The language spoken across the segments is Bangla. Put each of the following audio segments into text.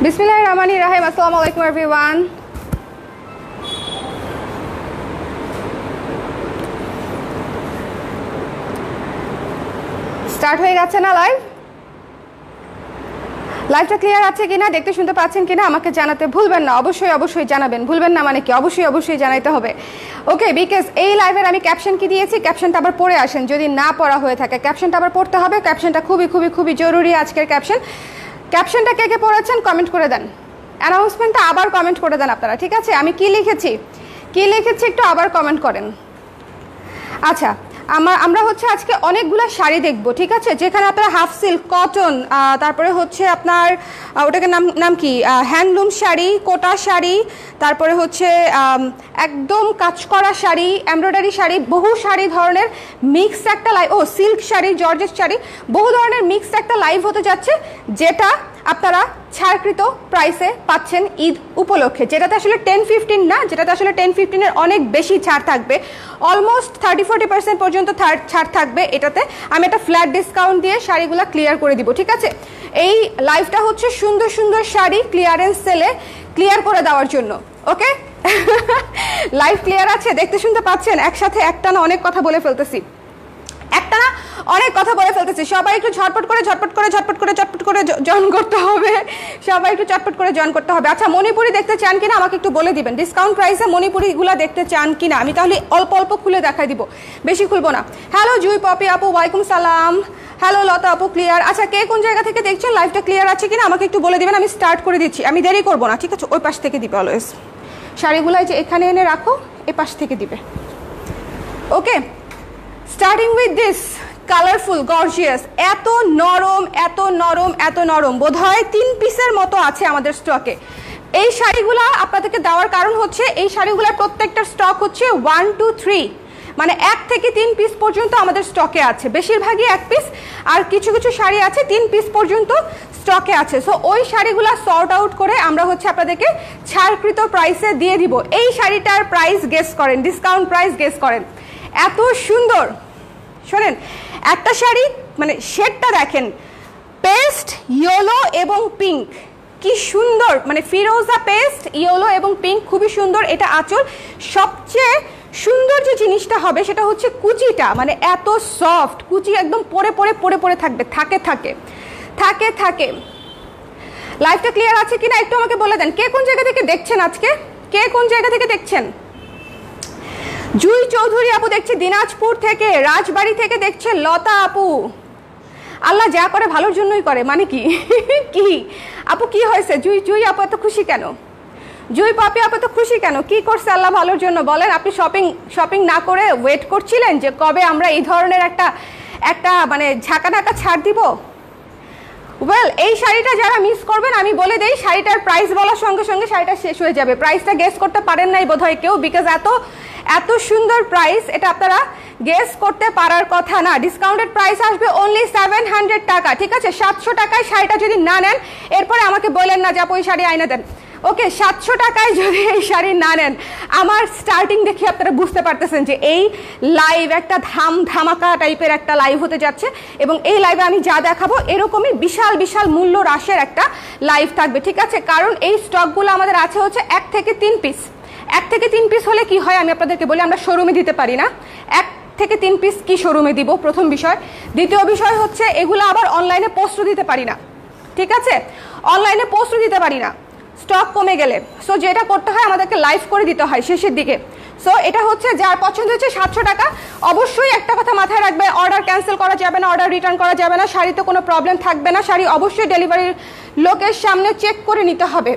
বিসমিল্লাহিররহমানিররহিম। আসসালামু আলাইকুম এভরিওয়ান। স্টার্ট হয়ে গেছে না লাইভটা ক্লিয়ার আছে কিনা, দেখতে শুনতে পাচ্ছেন কিনা আমাকে জানাতে ভুলবেন না। অবশ্যই জানাবেন। ভুলবেন না মানে কি, অবশ্যই জানাইতে হবে। ওকে, বিকজ এই লাইভের আমি ক্যাপশন কি দিয়েছি, ক্যাপশনটা আবার পড়ে আসেন যদি না পড়া হয়ে থাকে। ক্যাপশনটা আবার পড়তে হবে। ক্যাপশনটা খুবই জরুরি আজকের ক্যাপশন। ক্যাপশনটা কে পড়েছেন কমেন্ট করে দেন। অ্যানাউন্সমেন্টটা আবার কমেন্ট করে দেন আপনারা, ঠিক আছে? আমি কি লিখেছি একটু আবার কমেন্ট করেন। আচ্ছা, আমরা হচ্ছে আজকে অনেকগুলো শাড়ি দেখবো, ঠিক আছে? যেখানে আপনারা হাফ সিল্ক, কটন, তারপরে হচ্ছে আপনার ওটাকে নাম কি, হ্যান্ডলুম শাড়ি, কোটা শাড়ি, তারপরে হচ্ছে একদম কাজ করা শাড়ি, এমব্রয়ডারি শাড়ি, বহু শাড়ি ধরনের মিক্সড একটা live, silk sari, georgette sari, বহু ধরনের মিক্সড একটা লাইভ হতে যাচ্ছে, যেটা আপনারা ছাড়কৃত প্রাইসে পাচ্ছেন ঈদ উপলক্ষে। যেটাতে আসলে 10-15 না, যেটাতে আসলে 10-15-এর অনেক বেশি ছাড় থাকবে। অলমোস্ট 30-40% পর্যন্ত ছাড় থাকবে এটাতে। আমি একটা ফ্ল্যাট ডিসকাউন্ট দিয়ে শাড়িগুলো ক্লিয়ার করে দিব, ঠিক আছে? এই লাইভটা হচ্ছে সুন্দর শাড়ি ক্লিয়ারেন্স সেলে ক্লিয়ার করে দেওয়ার জন্য। ওকে, লাইভ ক্লিয়ার আছে? দেখতে শুনতে পাচ্ছেন? একসাথে একটা না অনেক কথা বলে ফেলতেছি, সবাই একটু ঝটপট করে জয়েন করতে হবে। সবাই একটু চটপট করে জয়েন করতে হবে। আচ্ছা, মণিপুরি দেখতে চান কিনা আমাকে একটু বলে দিবেন। ডিসকাউন্ট প্রাইসে মণিপুরিগুলো দেখতে চান কিনা? আমি তাহলে অল্প খুলে দেখাই দিব, বেশি খুলবো না। হ্যালো জুই পপি আপু, ওয়ালাইকুম সালাম। হ্যালো লতা আপু, ক্লিয়ার? আচ্ছা, কে কোন জায়গা থেকে দেখছেন, লাইভটা ক্লিয়ার আছে কিনা আমাকে একটু বলে দিবেন। আমি স্টার্ট করে দিচ্ছি, আমি দেরি করবো না, ঠিক আছে? ওই পাশ থেকে দিবে অলওয়েজ। শাড়িগুলাই যে এখানে এনে রাখো, এ পাশ থেকে দিবে। Okay, starting with this colourful gorgeous, এত নরম, বোধহয় 3 পিসের মতো আছে আমাদের স্টকে। এই শাড়িগুলা আপনাদেরকে দেওয়ার কারণ হচ্ছে এই শাড়িগুলোর প্রত্যেকটার স্টক হচ্ছে 1 to 3, মানে 1 থেকে 3 পিস পর্যন্ত আমাদের স্টকে আছে। বেশিরভাগই 1 পিস, আর কিছু শাড়ি আছে 3 পিস পর্যন্ত স্টকে আছে। সো ওই শাড়িগুলা সর্ট আউট করে আমরা হচ্ছে আপনাদেরকে ছাড়কৃত প্রাইসে দিয়ে দিব। এই শাড়িটার প্রাইস গেস করেন, ডিসকাউন্ট প্রাইস গেস করেন। এত সুন্দর, শোনেন, একটা শাড়ি মানে শেডটা দেখেন, পেস্ট, ইয়েলো এবং পিঙ্ক, কি সুন্দর, মানে ফিরোজা পেস্ট, ইয়েলো এবং পিঙ্ক, খুবই সুন্দর। এটা আঁচল। সবচেয়ে সুন্দর যে জিনিসটা হবে সেটা হচ্ছে কুচিটা, মানে এত সফট কুচি, একদম পরে থাকবে, থাকে। লাইভটা ক্লিয়ার আছে কিনা একটু আমাকে বলে দেন। কে কোন জায়গা থেকে দেখছেন আজকে, কে কোন জায়গা থেকে দেখছেন? জুই চৌধুরী আপু দেখছে দিনাজপুর থেকে, রাজবাড়ি থেকে দেখছে লতা আপু। আল্লাহ যা করে ভালোর জন্যই করে, মানে কি কি আপু কি হয়েছে? জুই আপু এত খুশি কেন? জুই পাপি আপু এত খুশি কেন? কি করছে আল্লাহ ভালোর জন্য বলেন? আপনি শপিং না করে ওয়েট করছিলেন যে কবে আমরা এই ধরনের একটা মানে ঝাঁকা ছাড় দিব? ওয়েল, এই শাড়িটা যারা মিস করবেন আমি বলে দেই, শাড়িটার প্রাইস বলার সঙ্গে সঙ্গে শাড়িটা শেষ হয়ে যাবে। প্রাইসটা গেস করতে পারেন নাই বোধহয় কেউ, বিকজ এত সুন্দর প্রাইস, এটা আপনারা গেস করতে পারার কথা না। ডিসকাউন্টেড প্রাইস আসবে অনলি 700 টাকা, ঠিক আছে? 700 টাকায় শাড়িটা যদি না নেন, এরপরে আমাকে বলেন না যে আপু ওই শাড়ি আইনা দেন। ওকে, 700 টাকায় যদি এই শাড়ি না নেন, আমার স্টার্টিং দেখে আপনারা বুঝতে পারতেছেন যে এই লাইভ একটা ধামাকা টাইপের একটা লাইভ হতে যাচ্ছে। এবং এই লাইভে আমি যা দেখাবো এরকমই বিশাল মূল্য হ্রাসের একটা লাইভ থাকবে, ঠিক আছে? কারণ এই স্টকগুলো আমাদের আছে হচ্ছে 1 থেকে 3 পিস। 1 থেকে 3 পিস হলে কি হয় আমি আপনাদেরকে বলি, আমরা শোরুমে দিতে পারি না। 1 থেকে 3 পিস কি শোরুমে দিব, প্রথম বিষয়। দ্বিতীয় বিষয় হচ্ছে এগুলো আবার অনলাইনে পোস্টও দিতে পারি না, ঠিক আছে? অনলাইনে পোস্টও দিতে পারি না স্টক কমে গেলে। সো যেটা করতে হয় আমাদেরকে লাইভ করে দিতে হয় শেষের দিকে। সো এটা হচ্ছে যার পছন্দ হচ্ছে 700 টাকা। অবশ্যই একটা কথা মাথায় রাখবে, অর্ডার ক্যান্সেল করা যাবে না, অর্ডার রিটার্ন করা যাবে না, শাড়িতে কোনো প্রবলেম থাকবে না। শাড়ি অবশ্যই ডেলিভারির লোকের সামনে চেক করে নিতে হবে।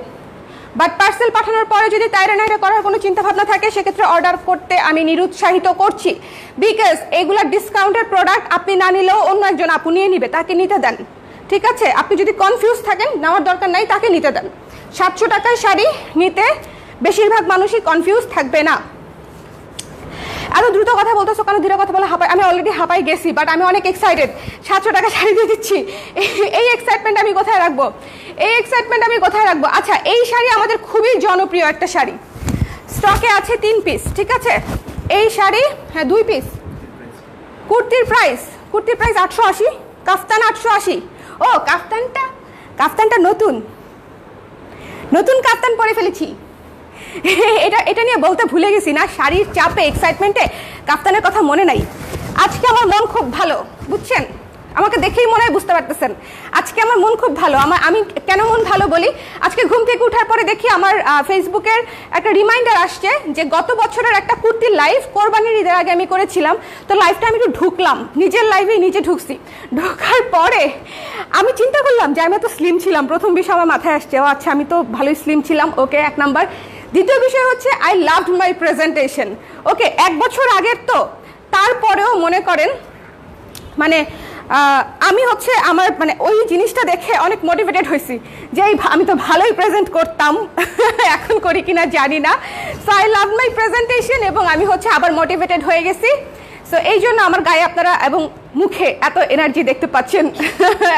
বাট পার্সেল পাঠানোর পরে যদি তাইরা করার কোনো চিন্তাভাবনা থাকে, সেক্ষেত্রে অর্ডার করতে আমি নিরুৎসাহিত করছি। বিকজ এগুলা ডিসকাউন্টেড প্রোডাক্ট, আপনি না নিলেও অন্য একজন আপু নিয়ে নিবে, তাকে নিতে দেন, ঠিক আছে? আপনি যদি কনফিউজ থাকেন, নেওয়ার দরকার নাই, তাকে নিতে দেন। 700 টাকায় শাড়ি নিতে বেশিরভাগ মানুষই কনফিউজ থাকবে না। এত দ্রুত কথা বলতেছো কেন, ধীরে কথা বলে হাঁপাই? আমি অলরেডি হাঁপাই গেছি, বাট আমি অনেক এক্সাইটেড। 700 টাকা শাড়ি দিয়ে দিচ্ছি, এই এক্সাইটমেন্ট আমি কোথায় রাখবো? আচ্ছা, এই শাড়ি আমাদের খুবই জনপ্রিয় একটা শাড়ি, স্টকে আছে 3 পিস, ঠিক আছে? এই শাড়ি, হ্যাঁ 2 পিস। কুর্তির প্রাইস 880, কাফতান 880। ও কাফতানটা নতুন, নতুন কাপ্তান পরে ফেলেছি। এটা নিয়ে বলতে ভুলে গেছি না, শাড়ির চাপে এক্সাইটমেন্টে কাপ্তানের কথা মনে নাই। আজকে আমার মন খুব ভালো, বুঝছেন? আমাকে দেখেই মনে হয় বুঝতে পারতেছেন আজকে আমার মন খুব ভালো। আমি কেন মন ভালো বলি, আজকে ঘুম থেকে ওঠার পরে দেখি আমার ফেসবুকের একটা রিমাইন্ডার আসছে যে গত বছরের একটা কুর্তির লাইভ কোরবানির ঈদের আগে আমি করেছিলাম। তো লাইভটা আমি একটু ঢুকলাম, নিজের লাইভে নিজে ঢুকছি। ঢোকার পরে আমি চিন্তা করলাম যে আমি এত স্লিম ছিলাম। প্রথম বিষয় আমার মাথায় আসছে, ও আচ্ছা আমি তো ভালোই স্লিম ছিলাম, ওকে 1 নাম্বার। দ্বিতীয় বিষয় হচ্ছে আই লাভড মাই প্রেজেন্টেশন। ওকে 1 বছর আগের তো, তারপরেও মনে করেন মানে আমি হচ্ছে আমার মানে ওই জিনিসটা দেখে অনেক মোটিভেটেড হয়েছি যে আমি তো ভালোই প্রেজেন্ট করতাম, এখন করি কিনা জানি না। So I love my presentation এবং আমি হচ্ছে আবার মোটিভেটেড হয়ে গেছি। সো এই জন্য আমার গায়ে আপনারা এবং মুখে এত এনার্জি দেখতে পাচ্ছেন,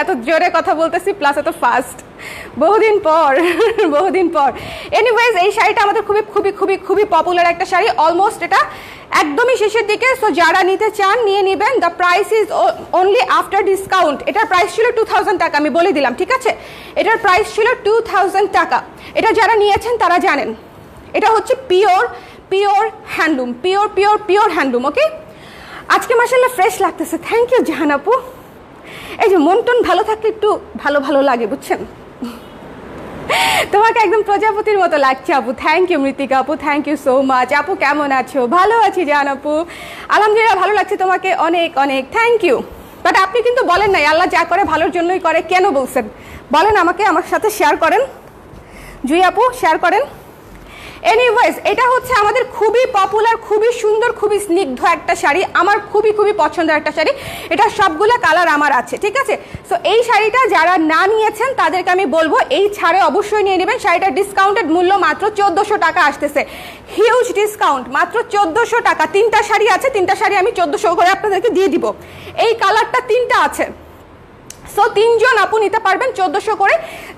এত জোরে কথা বলতেছি প্লাস এত ফাস্ট, বহুদিন পর। এনিওয়েজ এই শাড়িটা আমাদের খুবই খুবই খুবই খুবই পপুলার একটা শাড়ি, অলমোস্ট এটা একদমই শেষের দিকে। সো যারা নিতে চান নিয়ে নেবেন। The price is only after discount. এটার প্রাইস ছিল 2000 টাকা, আমি বলে দিলাম, ঠিক আছে? এটার প্রাইস ছিল 2000 টাকা। এটা যারা নিয়েছেন তারা জানেন এটা হচ্ছে পিওর হ্যান্ডলুম, পিওর হ্যান্ডলুম। ওকে, আজকে মাশাআল্লাহ ফ্রেশ লাগতেছে। থ্যাংক ইউ জাহান আপু। এই যে মন টন ভালো থাকলে একটু ভালো লাগে, বুঝছেন? তোমাকে একদম প্রজাপতির মতো লাগছে আপু। থ্যাংক ইউ মৃতিকা আপু, থ্যাংক ইউ সো মাচ। আপু কেমন আছো? ভালো আছি জাহান আপু, আলহামদুলিল্লাহ ভালো লাগছে তোমাকে, অনেক অনেক থ্যাংক ইউ। বাট আপনি কিন্তু বলেন নাই আল্লাহ যা করে ভালোর জন্যই করে, কেন বলছেন বলেন আমাকে, আমার সাথে শেয়ার করেন। জুই আপু শেয়ার করেন। এনিওয়েজ এটা হচ্ছে আমাদের খুবই পপুলার, খুবই সুন্দর, খুবই স্নিগ্ধ একটা শাড়ি, আমার খুবই খুবই পছন্দের একটা শাড়ি। এটা সবগুলো কালার আমার আছে, ঠিক আছে? সো এই শাড়িটা যারা না নিয়েছেন তাদেরকে আমি বলবো এই ছাড়ে অবশ্যই নিয়ে নেবেন। শাড়িটার ডিসকাউন্টেড মূল্য মাত্র 1400 টাকা আসতেছে, হিউজ ডিসকাউন্ট, মাত্র 1400 টাকা। 3টা শাড়ি আছে, 3টা শাড়ি আমি 1400 করে আপনাদেরকে দিয়ে দিব। এই কালারটা 3টা আছে। সো 3 জন আপু নিতে পারবেন 1400 করে।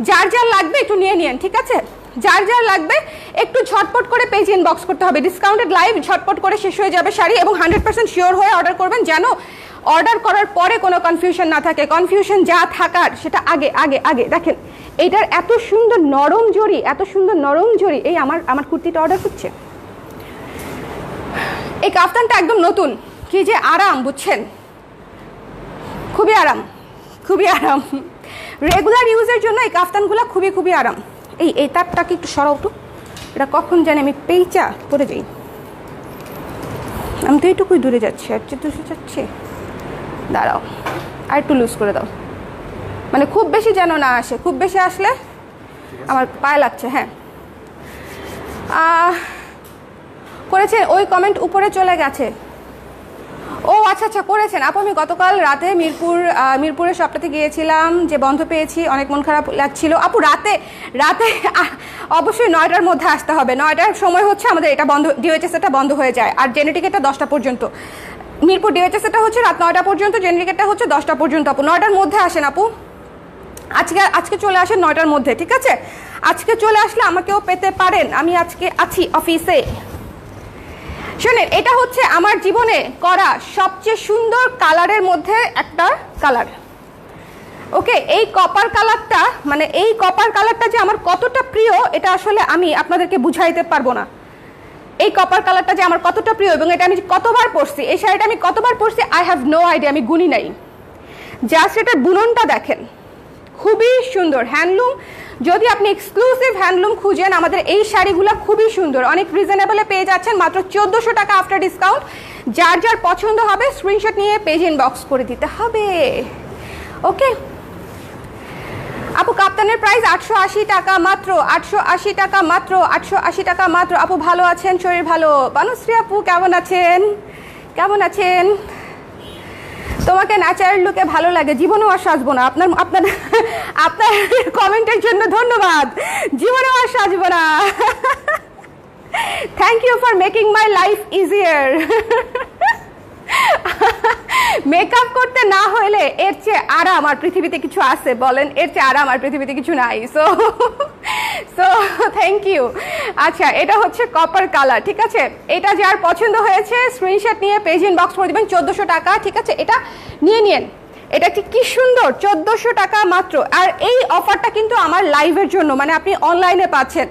যার লাগবে একটু নিয়ে নিন, ঠিক আছে? যার লাগবে একটু ঝটপট করে পেজ ইনবক্স করতে হবে। ডিসকাউন্টেড লাইভ ঝটপট করে শেষ হয়ে যাবে শাড়ি, এবং 100% শিওর হয়ে অর্ডার করবেন যেন অর্ডার করার পরে কোনো কনফিউশন না থাকে। কনফিউশন যা থাকার সেটা আগে দেখেন এইটার এত সুন্দর নরম জড়ি, এই আমার কুর্তিটা অর্ডার করছে। এই কাফতানটা একদম নতুন, কি যে আরাম, বুঝছেন? খুবই আরাম। রেগুলার ইউজের জন্য এই কাফতানগুলো খুবই আরাম। এই তারটাকে একটু সরাও তো, এটা কখন জানি আমি পেঁচা পড়ে যাই। আমি তো এইটুকুই দূরে যাচ্ছি, আর দূরে যাচ্ছে, দাঁড়াও আর একটু লুজ করে দাও, মানে খুব বেশি যেন না আসে, খুব বেশি আসলে আমার পায়ে লাগছে। হ্যাঁ করেছেন, ওই কমেন্ট উপরে চলে গেছে। ও আচ্ছা করেছেন আপু। আমি গতকাল রাতে মিরপুরের শপটাতে গিয়েছিলাম, যে বন্ধ পেয়েছি, অনেক মন খারাপ লাগছিল আপু। রাতে অবশ্যই 9টার মধ্যে আসতে হবে। 9টার সময় হচ্ছে আমাদের এটা বন্ধ, ডিওএইচএস এটা বন্ধ হয়ে যায়, আর জেনেটিকেটা 10টা পর্যন্ত। মিরপুর ডিওএইচএস এটা হচ্ছে রাত 9টা পর্যন্ত, জেনেটিকেটা হচ্ছে 10টা পর্যন্ত। আপু 9টার মধ্যে আসেন আপু, আজকে চলে আসেন 9টার মধ্যে, ঠিক আছে? আজকে চলে আসলে আমাকেও পেতে পারেন, আমি আজকে আছি অফিসে। শোনেন, এটা হচ্ছে আমার জীবনে করা সবচেয়ে সুন্দর কালারের মধ্যে একটা কালার। ওকে, এই কপার কালারটা যে আমার কতটা প্রিয় এটা আসলে আমি আপনাদেরকে বুঝাইতে পারবো না। এই কপার কালারটা যে আমার কতটা প্রিয়, এবং এটা আমি কতবার পরছি, এই শাড়িটা আমি কতবার পরছি আই হ্যাভ নো আইডিয়া, আমি গুনি নাই। জাস্ট এটার বুননটা দেখেন, খুবই সুন্দর হ্যান্ডলুম। যদি আপনি এক্সক্লুসিভ হ্যান্ডলুম খুঁজেন, আমাদের এই শাড়িগুলো খুবই সুন্দর, অনেক রিজনেবলে পেয়ে যাচ্ছেন, মাত্র 1400 টাকা আফটার ডিসকাউন্ট। যার পছন্দ হবে স্ক্রিনশট নিয়ে পেজ ইনবক্স করে দিতে হবে। ওকে আপু, কাপ্তানের প্রাইস 880 টাকা মাত্র, 880 টাকা মাত্র, 880 টাকা মাত্র। আপু ভালো আছেন? শরীর ভালো? বানুশ্রী আপু কেমন আছেন? তোমাকে ন্যাচারাল লুকে ভালো লাগে, জীবনেও আর সাজবো না। আপনার কমেন্টের জন্য ধন্যবাদ, জীবনেও আর সাজবো না। Thank you for making my life easier. Makeup করতে না হলে এর চেয়ে আরাম আর পৃথিবীতে কিছু আছে? বলেন, এর চেয়ে আরাম আর পৃথিবীতে কিছু নাই। So thank you. আচ্ছা, এটা হচ্ছে কপার কালার, ঠিক আছে? এটা যার পছন্দ হয়েছে স্ক্রিনশট নিয়ে পেজ ইনবক্স করে দিবেন, 1400 টাকা, ঠিক আছে? এটা নিয়ে নিন, এটা কি সুন্দর, 1400 টাকা মাত্র। আর এই অফারটা কিন্তু আমার লাইভের জন্য, মানে আপনি অনলাইনে পাচ্ছেন,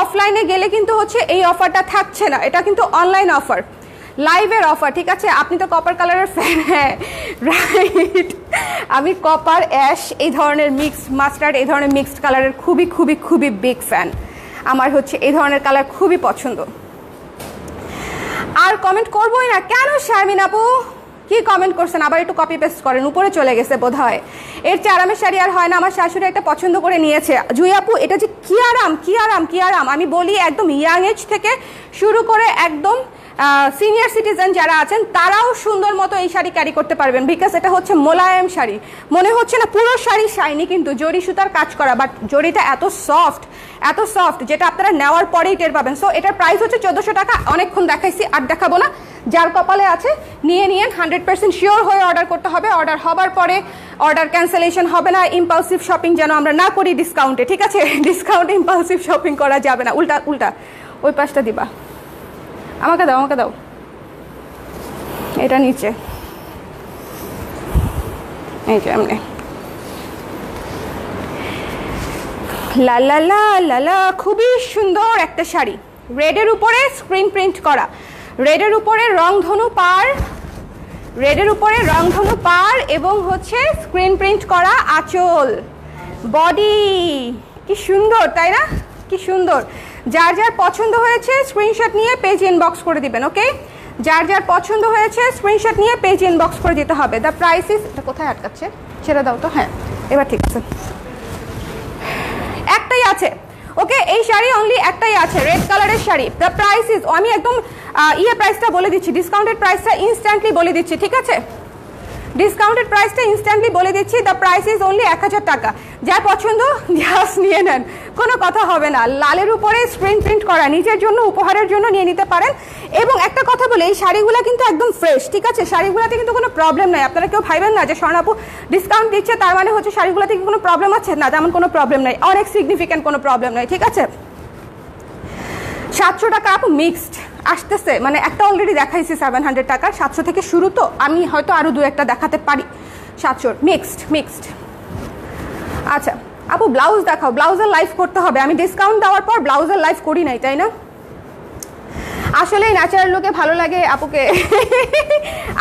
অফলাইনে গেলে কিন্তু হচ্ছে এই অফারটা থাকছে না। এটা কিন্তু অনলাইন অফার, লাইভের অফার, ঠিক আছে? আপনি তো কপার কালারের ফ্যান। হ্যাঁ রাইট, আমি কপার, অ্যাশ, এই ধরনের মিক্সড, মাস্টার্ড, এই ধরনের মিক্সড কালারের খুবই খুবই খুবই বিগ ফ্যান। আমার হচ্ছে এই ধরনের কালার খুবই পছন্দ। আর কমেন্ট করবোই না কেন শারমিন আপু? কি কমেন্ট করছেন? আবার একটু কপি পেস্ট করেন, উপরে চলে গেছে বোধ হয়। এর চেয়ে আরামের শাড়ি আর হয় না। আমার শাশুড়ি একটা পছন্দ করে নিয়েছে। জুই আপু, এটা যে কি আরাম, কি আরাম, কি আরাম! আমি বলি একদম ইয়াং এজ থেকে শুরু করে একদম সিনিয়র সিটিজেন যারা আছেন তারাও সুন্দর মতো এই শাড়ি ক্যারি করতে পারবেন, বিকজ এটা হচ্ছে মোলায়েম শাড়ি। মনে হচ্ছে না পুরো শাড়ি শাইনি, কিন্তু জরি সুতার কাজ করা, বাট জরিটা এত সফট, এত সফট, যেটা আপনারা নেওয়ার পরেই টের পাবেন। সো এটার প্রাইস হচ্ছে 1400 টাকা। অনেকক্ষণ দেখাইছি, আর দেখাবো না। যার কপালে আছে নিয়ে নিয়ে 100% শিওর হয়ে অর্ডার করতে হবে। অর্ডার হবার পরে অর্ডার ক্যান্সেলেশন হবে না। ইম্পালসিভ শপিং যেন আমরা না করি ডিসকাউন্টে, ঠিক আছে? ডিসকাউন্টে ইম্পালসিভ শপিং করা যাবে না। উল্টা উল্টা ওই পাশটা দিবা, আমাকে দাও, আমাকে দাও, এটা নিচে, এই যে এমনি। লা লা লা লা লা, খুবই সুন্দর একটা শাড়ি, রেডের উপরে স্ক্রিন প্রিন্ট করা, রেডের উপরে রংধনু পার, রেডের উপরে রংধনু পার এবং হচ্ছে স্ক্রিন প্রিন্ট করা আঁচল, বডি। কি সুন্দর, তাই না? কি সুন্দর। যার যার পছন্দ হয়েছে স্ক্রিনশট নিয়ে পেজ ইনবক্স করে দিবেন, ওকে? যার যার পছন্দ হয়েছে স্ক্রিনশট নিয়ে পেজ ইনবক্স করে দিতে হবে। দ্য প্রাইস ইজ, এটা কোথায় আটকাচ্ছে, ছেড়ে দাও তো। হ্যাঁ এবার ঠিক আছে, একটাই আছে, ওকে? এই শাড়ি অনলি একটাই আছে, রেড কালারের শাড়ি। দ্য প্রাইস ইজ, আমি একদম প্রাইসটা বলে দিচ্ছি, ডিসকাউন্টেড প্রাইসটা ইনস্ট্যান্টলি বলে দিচ্ছি, ঠিক আছে? ডিসকাউন্টেড প্রাইসটা ইনস্ট্যান্টলি বলে দিচ্ছি। দ্য প্রাইস ইজ অনলি 1000 টাকা। যার পছন্দ জাস্ট নিয়ে নেন, কোনো কথা হবে না। লালের উপরে স্ক্রিন প্রিন্ট করা, নিজের জন্য, উপহারের জন্য নিয়ে নিতে পারেন। এবং একটা কথা বলে, এই শাড়িগুলো কিন্তু একদম ফ্রেশ, ঠিক আছে? শাড়িগুলোতে কিন্তু কোনো প্রবলেম নাই। আপনারা কেউ ভাইবেন না যে স্বর্ণাপু ডিসকাউন্ট দিচ্ছে তার মানে হচ্ছে শাড়িগুলোতে কি কোনো প্রবলেম আছে, না, তেমন কোনো প্রবলেম নাই, অনেক সিগনিফিক্যান্ট কোনো প্রবলেম নাই, ঠিক আছে? 700 টাকা আপু মিক্সড আসতেছে, মানে একটা অলরেডি দেখাইছি 700 টাকার, 700 থেকে শুরু, তো আমি হয়তো আরো দু একটা দেখাতে পারি। 700 মিক্সড, মিক্সড। আচ্ছা আপু ব্লাউজ দেখাও, ব্লাউজের লাইভ করতে হবে। আমি ডিসকাউন্ট দেওয়ার পর ব্লাউজের লাইভ করি নাই, তাই না? আসলে ন্যাচারাল লুকে ভালো লাগে আপুকে।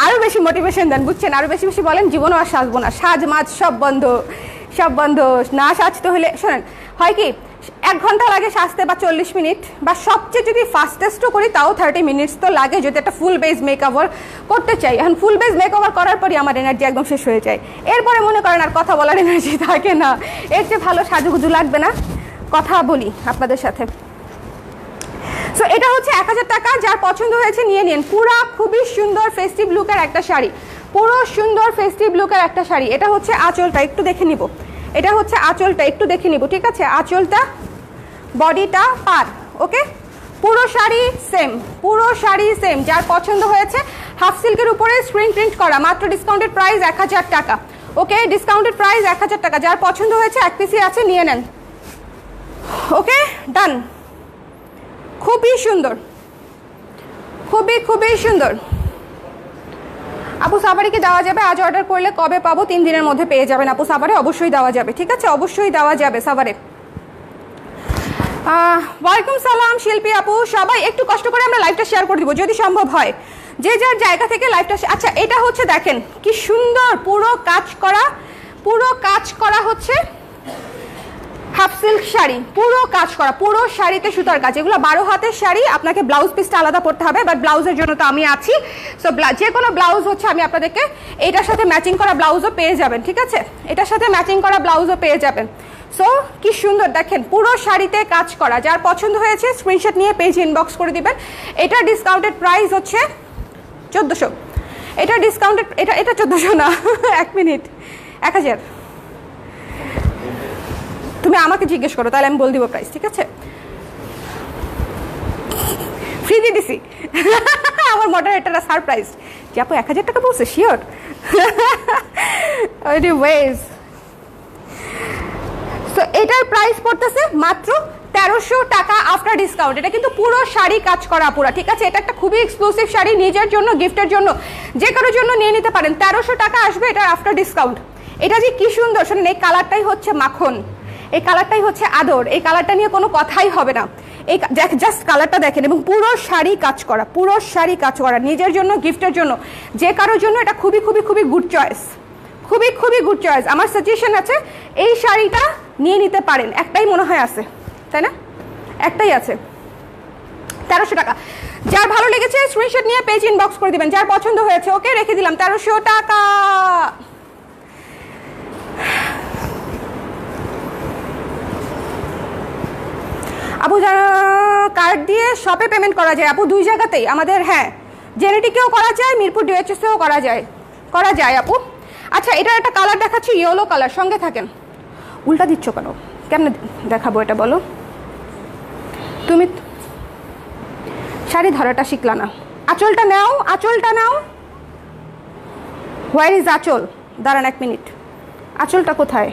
আরো বেশি মোটিভেশন দেন, বুঝছেন? আরো বেশি বেশি বলেন, জীবনও আর সাজবো না, সাজ মাছ সব বন্ধ, সব বন্ধ। না সাজতে হলে শোনেন, হয় কি 1 ঘন্টা লাগে সাজতে, বা 40 মিনিট, বা সবচেয়ে যদি ফাস্টেস্টও করি তাও 30 মিনিটস তো লাগে, যদি একটা ফুল বেজ মেকওভার করতে চাই। এখন ফুল বেজ মেকওভার করার পরই আমার এনার্জি একদম শেষ হয়ে যায়, এরপরে মনে করেন আর কথা বলার এনার্জি থাকে না। এর চেয়ে ভালো সাজুগুজু লাগবে না, কথা বলি আপনাদের সাথে। সো এটা হচ্ছে 1000 টাকা। যার পছন্দ হয়েছে নিয়ে নিন। পুরা খুবই সুন্দর ফেস্টিভ লুকের একটা শাড়ি, পুরো সুন্দর ফেস্টিভ লুকের একটা শাড়ি। এটা হচ্ছে আঁচলটা, একটু দেখে নিব। এটা হচ্ছে আঁচলটা, একটু দেখে নিব, ঠিক আছে? আঁচলটা, বডিটা, পার, ওকে? পুরো শাড়ি সেম, পুরো শাড়ি সেম। যার পছন্দ হয়েছে, হাফ সিল্কের উপরে স্ক্রিন প্রিন্ট করা, মাত্র ডিসকাউন্টেড প্রাইস 1000 টাকা, ওকে? ডিসকাউন্টেড প্রাইস 1000 টাকা। যার পছন্দ হয়েছে, এক পিসি আছে, নিয়ে নেন, ওকে? ডান। খুবই সুন্দর, খুবই খুবই সুন্দর। আপু সাবারিকে দেওয়া যাবে? আজ অর্ডার করলে কবে পাবো? 3 দিনের মধ্যে পেয়ে যাবেন আপু। সাবারে অবশ্যই দেওয়া যাবে, ঠিক আছে? অবশ্যই দেওয়া যাবে সাবারে। ওয়ালাইকুম সালাম শিল্পী আপু। সবাই একটু কষ্ট করে আমরা লাইভটা শেয়ার করে দিব যদি সম্ভব হয়, যে যার জায়গা থেকে লাইভটা। আচ্ছা এটা হচ্ছে দেখেন কি সুন্দর, পুরো কাজ করা, পুরো কাজ করা হচ্ছে হাফ সিল্ক শাড়ি, পুরো কাজ করা, পুরো শাড়িতে সুতার কাজ। এগুলো 12 হাতের শাড়ি, আপনাকে ব্লাউজ পিসটা আলাদা পড়তে হবে, বাট ব্লাউজের জন্য তো আমি আছি। সো যে কোনো ব্লাউজ হচ্ছে আমি আপনাদেরকে এটার সাথে ম্যাচিং করা ব্লাউজও পেয়ে যাবেন, ঠিক আছে? এটার সাথে ম্যাচিং করা ব্লাউজও পেয়ে যাবেন। সো কি সুন্দর দেখেন, পুরো শাড়িতে কাজ করা। যার পছন্দ হয়েছে স্ক্রিনশট নিয়ে পেজ ইনবক্স করে দিবেন। এটা ডিসকাউন্টেড প্রাইস হচ্ছে 1400। এটা ডিসকাউন্টেড, এটা 1400 না, 1 মিনিট, 1000। তুমি আমাকে জিজ্ঞেস করো, তাহলে আমি বল দিব প্রাইস, ঠিক আছে? ফ্রি দিয়ে দিছি। আমার মডারেটররা সারপ্রাইজ যে আপু 1000 টাকা বলছে, শিওর? এনিওয়েজ, সো এটার প্রাইস পড়তেছে মাত্র 1300 টাকা আফটার ডিসকাউন্ট। এটা কিন্তু পুরো শাড়ি কাজ করা পুরা, ঠিক আছে? এটা একটা খুবই এক্সক্লুসিভ শাড়ি, নিজের জন্য, গিফটের জন্য, যে কারোর জন্য নিয়ে নিতে পারেন। 1300 টাকা আসবে এটা আফটার ডিসকাউন্ট। এটা যে কি সুন্দর শোনেন, এই কালারটাই হচ্ছে মাখন, এই কালারটাই হচ্ছে আদর, এই কালারটা নিয়ে কোনো কথাই হবে না। এই জাস্ট কালারটা দেখেন, এবং পুরো শাড়ি কাজ করা, পুরো শাড়ি কাজ করা, নিজের জন্য, গিফটের জন্য, যে কারোর জন্য এটা খুবই খুবই খুবই গুড চয়েস, খুবই খুবই গুড চয়েস। আমার সাজেশন আছে এই শাড়িটা নিয়ে নিতে পারেন। একটাই মনে হয় আছে, তাই না? একটাই আছে, 1300 টাকা। যার ভালো লেগেছে স্ক্রিনশট নিয়ে পেজ ইনবক্স করে দিবেন, যার পছন্দ হয়েছে। ওকে, রেখে দিলাম 1300 টাকা। আপু কার্ড দিয়ে শপে পেমেন্ট করা যায় আপু, 2 জায়গাতেই আমাদের। হ্যাঁ, জেনেটিকেও করা যায়, মিরপুর ডিএচএসেও করা যায় আপু। আচ্ছা, এটার একটা কালার দেখাচ্ছি, ইয়েলো কালার, সঙ্গে থাকেন। উল্টা দিচ্ছ কেন? কেমনে দেখাবো এটা বলো? তুমি শাড়ি ধরাটা শিখলা না। আঁচলটা নাও, আঁচলটা নাও। হোয়ার ইজ আঁচল? দাঁড়ান 1 মিনিট, আঁচলটা কোথায়?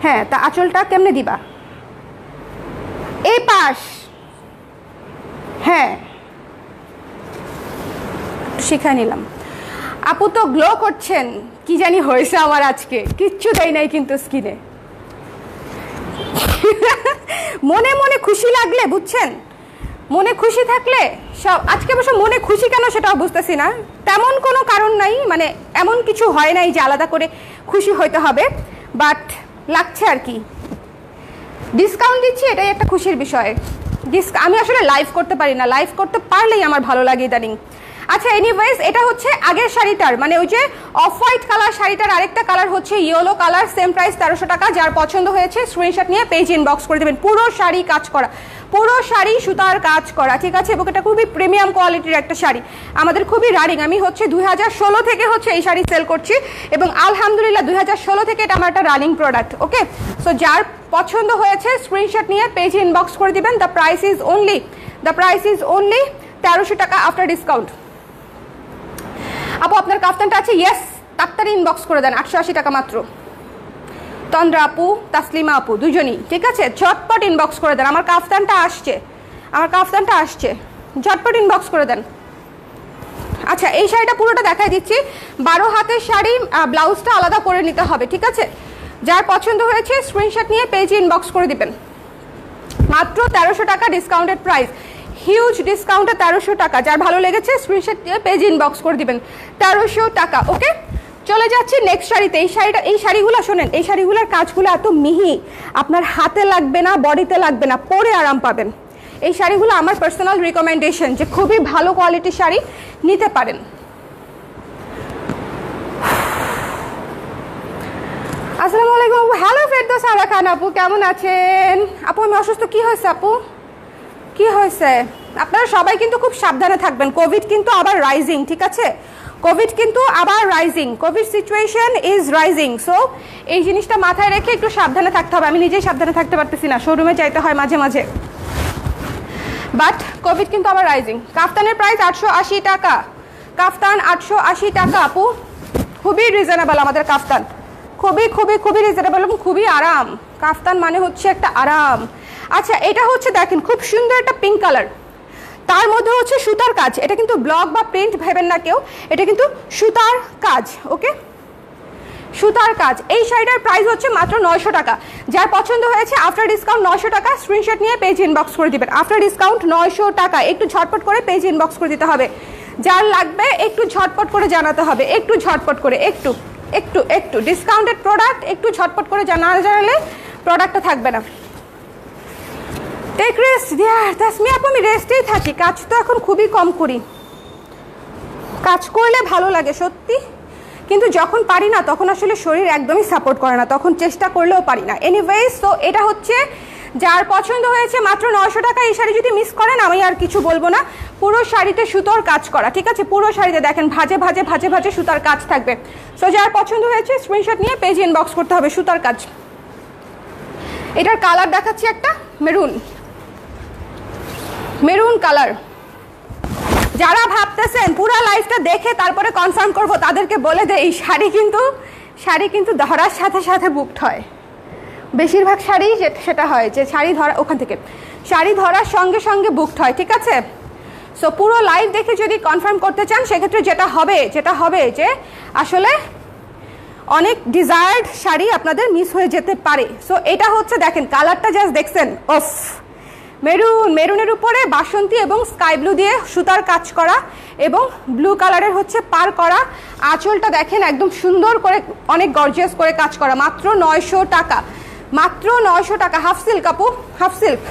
হ্যাঁ, তা আঁচলটা কেমনে দিবা? এই পাশ, হ্যাঁ, শিখাই নিলাম। আপু তো গ্লো করছেন, কি জানি হয়েছে আমার আজকে, কিচ্ছু দেয় নাই কিন্তু স্কিনে। মনে মনে খুশি লাগলে, বুঝছেন, মনে খুশি থাকলে সব। আজকে অবশ্য মনে খুশি কেন সেটাও বুঝতেছি না, তেমন কোনো কারণ নাই, মানে এমন কিছু হয় নাই যে আলাদা করে খুশি হইতে হবে, বাট লাগছে আর কি। ডিসকাউন্ট দিচ্ছি, এটাই একটা খুশির বিষয়। আমি আসলে লাইভ করতে পারি না, লাইভ করতে পারলেই আমার ভালো লাগে ইদানিং। আচ্ছা, এনিওয়েজ, এটা হচ্ছে আগের শাড়িটার, মানে ওই যে অফ হোয়াইট কালার শাড়িটার আরেকটা কালার হচ্ছে ইয়েলো কালার, সেম প্রাইস 1300 টাকা। যার পছন্দ হয়েছে স্ক্রিনশট নিয়ে পেজ ইনবক্স করে দেবেন। পুরো শাড়ি কাজ করা, পুরো শাড়ি সুতার কাজ করা, ঠিক আছে? এবং এটা খুবই প্রিমিয়াম কোয়ালিটির একটা শাড়ি, আমাদের খুবই রানিং। আমি হচ্ছে 2016 থেকে হচ্ছে এই শাড়ি সেল করছি, এবং আলহামদুলিল্লাহ 2016 থেকে এটা আমার একটা রানিং প্রোডাক্ট। ওকে, সো যার পছন্দ হয়েছে স্ক্রিনশট নিয়ে পেজ ইনবক্স করে দিবেন। দ্য প্রাইস ইজ অনলি 1300 টাকা আফটার ডিসকাউন্ট। আপু আপনার কাফতানটা আছে? ইয়েস, তাড়াতাড়ি ইনবক্স করে দেন, 880 টাকা মাত্র। তন্দ্রা আপু, তাসলিমা আপু, দুজনই, ঠিক আছে? ঝটপট ইনবক্স করে দেন। আমার কাফতানটা আসছে, ঝটপট ইনবক্স করে দেন। আচ্ছা, এই শাড়িটা পুরোটা দেখাই দিচ্ছি। 12 হাতের শাড়ি, ব্লাউজটা আলাদা করে নিতে হবে, ঠিক আছে? যার পছন্দ হয়েছে স্ক্রিনশট নিয়ে পেজ ইনবক্স করে দিবেন। মাত্র 1300 টাকা ডিসকাউন্টেড প্রাইস, হিউজ ডিসকাউন্টে 1300 টাকা। যার ভালো লেগেছে স্ক্রিনশট দিয়ে পেজ ইনবক্স করে দিবেন, 1300 টাকা। ওকে, চলে যাচ্ছি নেক্সট শাড়িতে। এই শাড়িগুলো শোনেন, এই শাড়িগুলোর কাজগুলো এত মিহি, আপনার হাতে লাগবে না, বডিতে লাগবে না, পরে আরাম পাবেন। এই শাড়িগুলো আমার পার্সোনাল রিকমেন্ডেশন, যে খুবই ভালো কোয়ালিটির শাড়ি, নিতে পারেন। আসসালামু আলাইকুম আপু। হ্যালো ফেরদৌস আরা খান আপু, কেমন আছেন? আপু আমি অসুস্থ। কি হয়েছে আপু, কি হয়েছে? আপনারা সবাই কিন্তু খুব সাবধানে থাকবেন, কোভিড কিন্তু আবার রাইজিং, ঠিক আছে? কোভিড কিন্তু আবার rising, Covid situation is rising. So এই জিনিসটা মাথায় রেখে একটু সাবধানে থাকতে হবে। আমি নিজেই সাবধানে থাকতে পারতেছি না, শোরুমে যাইতে হয় মাঝে মাঝে, বাট কোভিড কিন্তু আবার রাইজিং। কাফতানের প্রাইস 880 টাকা, কাফতান 880 টাকা আপু, খুবই রিজনেবল আমাদের কাফতান, খুবই খুবই খুবই রিজনেবল এবং খুবই আরাম। কাফতান মানে হচ্ছে একটা আরাম। আচ্ছা, এটা হচ্ছে দেখেন খুব সুন্দর একটা পিঙ্ক কালার, তার মধ্যে হচ্ছে সুতার কাজ। এটা কিন্তু ব্লক বা প্রিন্ট ভেবেন না কেউ, এটা কিন্তু সুতার কাজ। ওকে, সুতার কাজ। এই শাড়িটার প্রাইস হচ্ছে মাত্র 900 টাকা। যার পছন্দ হয়েছে আফটার ডিসকাউন্ট 900 টাকা, স্ক্রিনশট নিয়ে পেজ ইনবক্স করে দিবেন। আফটার ডিসকাউন্ট 900 টাকা, একটু ঝটপট করে পেজ ইনবক্স করে দিতে হবে। যার লাগবে একটু ঝটপট করে জানাতে হবে, একটু ঝটপট করে, একটু একটু একটু ডিসকাউন্টেড প্রোডাক্ট, একটু ঝটপট করে জানালে প্রোডাক্টটা থাকবে না। টেক রেস্ট ডিয়ার তাসমিয়া আপু, আমি রেস্টেই থাকি, কাজ তো এখন খুবই কম করি। কাজ করলে ভালো লাগে সত্যি, কিন্তু যখন পারি না তখন আসলে শরীর একদমই সাপোর্ট করে না, তখন চেষ্টা করলেও পারি না। এনিওয়েজ, তো এটা হচ্ছে যার পছন্দ হয়েছে মাত্র 900 টাকা। এই শাড়ি যদি মিস করেন আমি আর কিছু বলবো না, পুরো শাড়িতে সুতোর কাজ করা, ঠিক আছে? পুরো শাড়িতে দেখেন ভাজে ভাজে ভাজে ভাজে সুতার কাজ থাকবে। সো যার পছন্দ হয়েছে স্ক্রিনশট নিয়ে পেজ ইনবক্স করতে হবে, সুতার কাজ। এটার কালার দেখাচ্ছি একটা মেরুন কালার। যারা ভাবতেছেন পুরো লাইফটা দেখে তারপরে কনফার্ম করব, তাদেরকে বলে দেই শাড়ি কিন্তু ধরার সাথে সাথে বুকড হয়, বেশিরভাগ শাড়ি সেটা হয় যে শাড়ি ধরা ওখান থেকে শাড়ি ধরার সঙ্গে সঙ্গে বুকড হয়, ঠিক আছে? সো পুরো লাইভ দেখে যদি কনফার্ম করতে চান সেক্ষেত্রে যেটা হবে যে আসলে অনেক ডিজায়ার্ড শাড়ি আপনাদের মিস হয়ে যেতে পারে। সো এটা হচ্ছে দেখেন কালারটা জাস্ট দেখছেন, অফ মেরুনের উপরে বাসন্তী এবং স্কাই ব্লু দিয়ে সুতার কাজ করা এবং ব্লু কালারের হচ্ছে পার করা। আঁচলটা দেখেন একদম সুন্দর করে অনেক গর্জিয়াস করে কাজ করা, মাত্র 900 টাকা, মাত্র 900 টাকা। হাফ সিল্ক আপু, হাফ সিল্ক,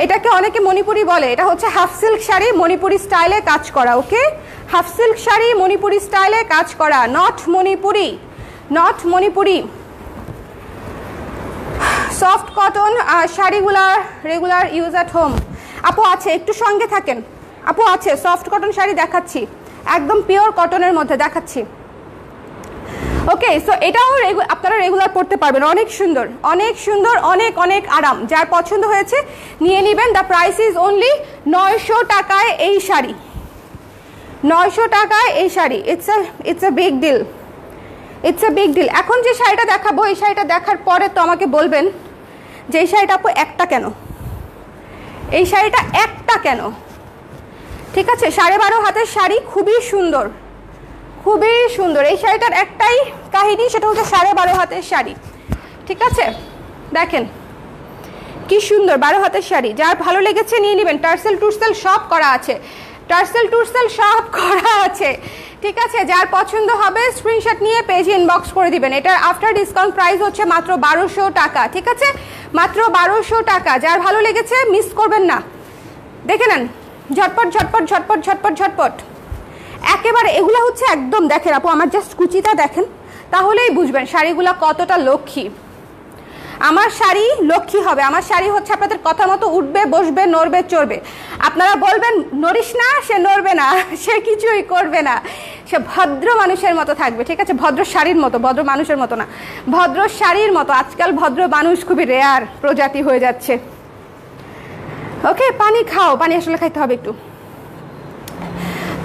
এটাকে অনেকে মণিপুরি বলে, এটা হচ্ছে হাফ সিল্ক শাড়ি মণিপুরি স্টাইলে কাজ করা। Okay, half silk sari Manipuri স্টাইলে কাজ করা, not Manipuri, not Manipuri. Soft cotton শাড়িগুলা রেগুলার ইউজ অ্যাট হোম আপু আছে, একটু সঙ্গে থাকেন আপু, আছে সফট কটন শাড়ি দেখাচ্ছি, একদম পিওর কটনের মধ্যে দেখাচ্ছি। ওকে, সো এটাও আপনারা রেগুলার পড়তে পারবেন, অনেক সুন্দর, অনেক সুন্দর, অনেক অনেক আরাম। যার পছন্দ হয়েছে নিয়ে নেবেন। দ্য প্রাইস ইজ অনলি 900 টাকায় এই শাড়ি, 900 টাকায় এই sari. It's a big deal, it's a big deal. এখন যে শাড়িটা দেখাবো এই শাড়িটা দেখার পরে তো আমাকে বলবেন যে এই শাড়িটা আপু একটা কেন, এই শাড়িটা একটা কেন, ঠিক আছে? 12.5 হাতের শাড়ি, খুবই সুন্দর, খুবই সুন্দর। এই শাড়িটার একটাই কাহিনী, সেটা হচ্ছে 12.5 হাতের শাড়ি, ঠিক আছে? দেখেন কি সুন্দর 12 হাতের শাড়ি। যার ভালো লেগেছে নিয়ে নেবেন। টার্সেল টুর্সেল সব করা আছে, টার্সেল টুর্সেল সব করা আছে, ঠিক আছে? যার পছন্দ হবে স্ক্রিনশট নিয়ে পেজে ইনবক্স করে দিবেন। এটার আফটার ডিসকাউন্ট প্রাইস হচ্ছে মাত্র 1200 টাকা, ঠিক আছে? মাত্র 1200 টাকা। যার ভালো লেগেছে মিস করবেন না, দেখে নেন, ঝটপট ঝটপট ঝটপট ঝটপট ঝটপট একেবারে। এগুলো হচ্ছে একদম দেখেন আপু, আমার জাস্ট কুচিটা দেখেন, তাহলেই বুঝবেন শাড়িগুলো কতটা লক্ষ্মী। আমার শাড়ি লক্ষ্মী হবে, আমার শাড়ি হচ্ছে আপনাদের কথা মতো উঠবে, বসবে, নড়বে, চড়বে। আপনারা বলবেন নড়িস না, সে নড়বে না, সে কিছুই করবে না, সে ভদ্র মানুষের মতো থাকবে, ঠিক আছে? ভদ্র শাড়ির মতো, ভদ্র মানুষের মতো না, ভদ্র শাড়ির মতো। আজকাল ভদ্র মানুষ খুবই রেয়ার প্রজাতি হয়ে যাচ্ছে। ওকে, পানি খাও, পানি আসলে খাইতে হবে একটু।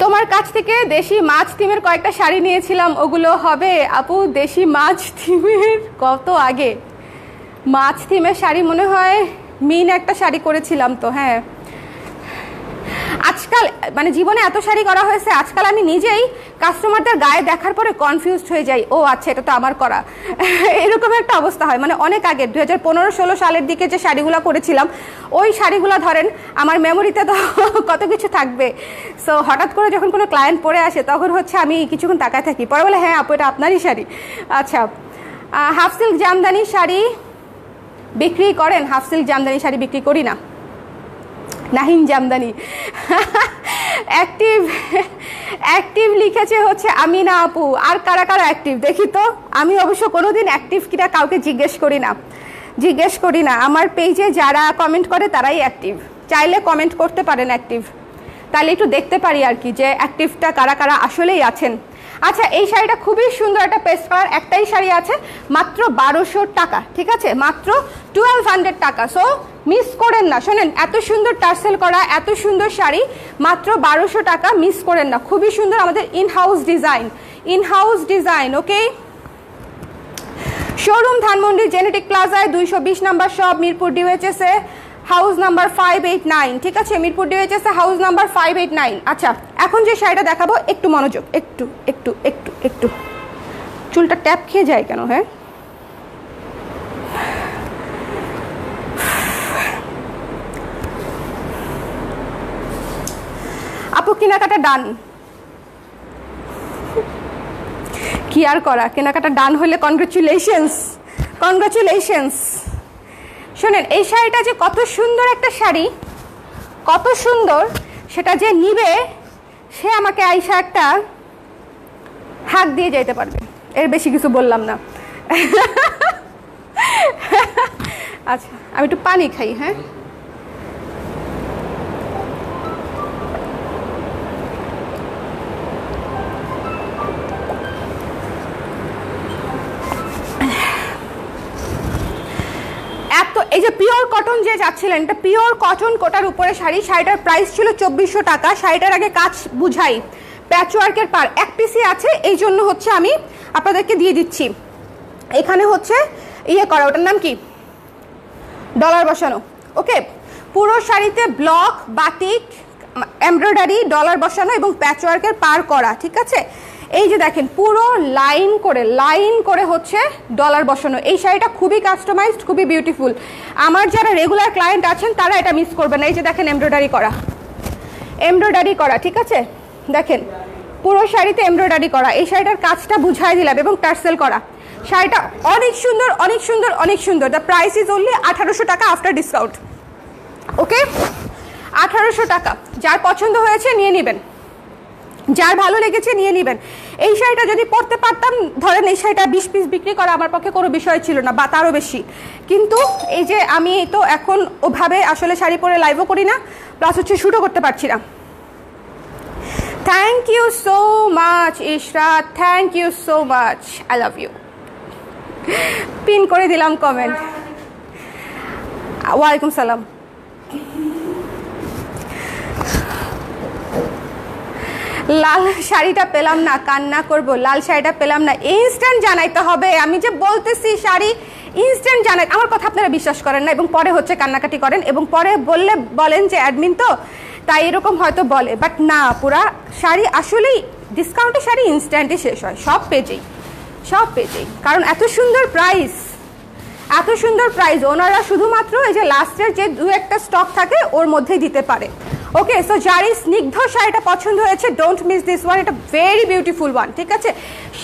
তোমার কাছ থেকে দেশি মাছ থিমের কয়েকটা শাড়ি নিয়েছিলাম, ওগুলো হবে আপু? দেশি মাছ থিমের কত আগে মাছ থিমের শাড়ি মনে হয় মিন একটা শাড়ি করেছিলাম তো। হ্যাঁ, আজকাল মানে জীবনে এত শাড়ি করা হয়েছে, আজকাল আমি নিজেই কাস্টমারদের গায়ে দেখার পরে কনফিউজড হয়ে যাই, ও আচ্ছা এটা তো আমার করা, এরকম একটা অবস্থা হয়। মানে অনেক আগে 2015-16 সালের দিকে যে শাড়িগুলো করেছিলাম, ওই শাড়িগুলো ধরেন আমার মেমোরিতে তো কত কিছু থাকবে। সো হঠাৎ করে যখন কোনো ক্লায়েন্ট পরে আসে তখন হচ্ছে আমি কিছুক্ষণ তাকায় থাকি, পরে বলে হ্যাঁ আপু এটা আপনারই শাড়ি। আচ্ছা, হাফ সিল্ক জামদানি শাড়ি বিক্রি করেন? হাফ সিল্ক জামদানি শাড়ি বিক্রি করি না, নাহিন জামদানি। অ্যাক্টিভ, অ্যাক্টিভ লিখেছে হচ্ছে আমিনা আপু। আর কারা কারা অ্যাক্টিভ দেখি তো। আমি অবশ্য কোনোদিন অ্যাক্টিভ কিনা কাউকে জিজ্ঞেস করি না। আমার পেজে যারা কমেন্ট করে তারাই অ্যাক্টিভ, চাইলে কমেন্ট করতে পারেন অ্যাক্টিভ, তাহলে একটু দেখতে পারি আর কি যে অ্যাক্টিভটা কারা কারা আসলেই আছেন। আচ্ছা, এই শাড়িটা খুবই সুন্দর, একটা পেস্ট কালার, একটাই শাড়ি আছে, মাত্র 1200 টাকা, ঠিক আছে? মাত্র 1200 টাকা। সো মিস করেন না। শোনেন, এত সুন্দর টার্সেল করা, এত সুন্দর শাড়ি, মাত্র 1200 টাকা, মিস করেন না। খুবই সুন্দর, আমাদের ইনহাউস ডিজাইন, ইনহাউস ডিজাইন। ওকে, শোরুম ধানমন্ডি জেনেটিক প্লাজায় 220 number shop, Mirpur DOHS a house number 589, ঠিক আছে? Mirpur DOHS a house number 589। আচ্ছা, এখন যে শাড়িটা দেখাবো একটু মনোযোগ, একটু একটু একটু একটু চুলটা ট্যাপ খেয়ে যায় কেন? হ্যাঁ, আপু কেনাকাটা ডান, কি আর করা, কেনাকাটা ডান হলে কনগ্রাচুলেশনস, কনগ্রাচুলেশনস। শোনেন, এই শাড়িটা যে কত সুন্দর একটা শাড়ি, কত সুন্দর, সেটা যে নিবে সে আমাকে আইসা একটা হাত দিয়ে যেতে পারবে, এর বেশি কিছু বললাম না। আচ্ছা, আমি একটু পানি খাই। হ্যাঁ, এই যে পিওর কটন যে যাচ্ছিলেন, এটা পিওর কটন কোটার উপরে শাড়ি, শাড়িটার প্রাইস ছিল 2400 টাকা। শাড়িটার আগে কাজ বুঝাই, প্যাচওয়ার্কের পার এক পিসি আছে, এই জন্য হচ্ছে আমি আপনাদেরকে দিয়ে দিচ্ছি। এখানে হচ্ছে ইয়ে করা, ওটার নাম কি, ডলার বসানো। ওকে, পুরো শাড়িতে ব্লক, বাটিক, এমব্রয়ডারি, ডলার বসানো এবং প্যাচওয়ার্কের পার করা। ঠিক আছে, এই যে দেখেন পুরো লাইন করে হচ্ছে ডলার বসানো। এই শাড়িটা খুবই কাস্টমাইজড, খুবই বিউটিফুল। আমার যারা রেগুলার ক্লায়েন্ট আছেন তারা এটা মিস করবেন না। এই যে দেখেন এমব্রয়ডারি করা, ঠিক আছে, দেখেন পুরো শাড়িতে এমব্রয়ডারি করা। এই শাড়িটার কাজটা বুঝাই দিলাম এবং টার্সেল করা। শাড়িটা অনেক সুন্দর। দ্য প্রাইস ইজ অনলি 1800 টাকা আফটার ডিসকাউন্ট। ওকে, 1800 টাকা। যার পছন্দ হয়েছে নিয়ে নেবেন, যার ভালো লেগেছে নিয়ে নেবেন। এই শাড়িটা যদি পরতে পারতাম, ধরেন এই শাড়িটা 20 পিস বিক্রি করা আমার পক্ষে কোনো বিষয় ছিল না, বা তারও বেশি। কিন্তু এই যে আমি তো এখন ওভাবে আসলে শাড়ি পরে লাইভও করি না, প্লাস হচ্ছে শ্যুটও করতে পারছি না। Thank you so much Ishrat, thank you so much, I love you. Pin করে দিলাম কমেন্ট। ওয়ালাইকুম সালাম। লাল শাড়িটা পেলাম না, কান্না করব। লাল শাড়িটা পেলাম না, ইনস্ট্যান্ট জানাইতে হবে। আমি যে বলতেছি শাড়ি ইনস্ট্যান্ট জানাই, আমার কথা আপনারা বিশ্বাস করেন না এবং পরে হচ্ছে কান্নাকাটি করেন এবং পরে বলেন যে অ্যাডমিন তো তাই এরকম হয়তো বলে, বাট না, পুরা শাড়ি আসলেই ডিসকাউন্টের শাড়ি ইনস্ট্যান্টই শেষ হয় সব পেজেই। কারণ এত সুন্দর প্রাইস ওনারা শুধুমাত্র এই যে লাস্টের যে 2-1টা স্টক থাকে ওর মধ্যেই দিতে পারে। ওকে, সো যার এই স্নিগ্ধ শাড়িটা পছন্দ হয়েছে, ডোন্ট মিস দিস ওয়ান। এটা ভেরি বিউটিফুল ওয়ান। ঠিক আছে,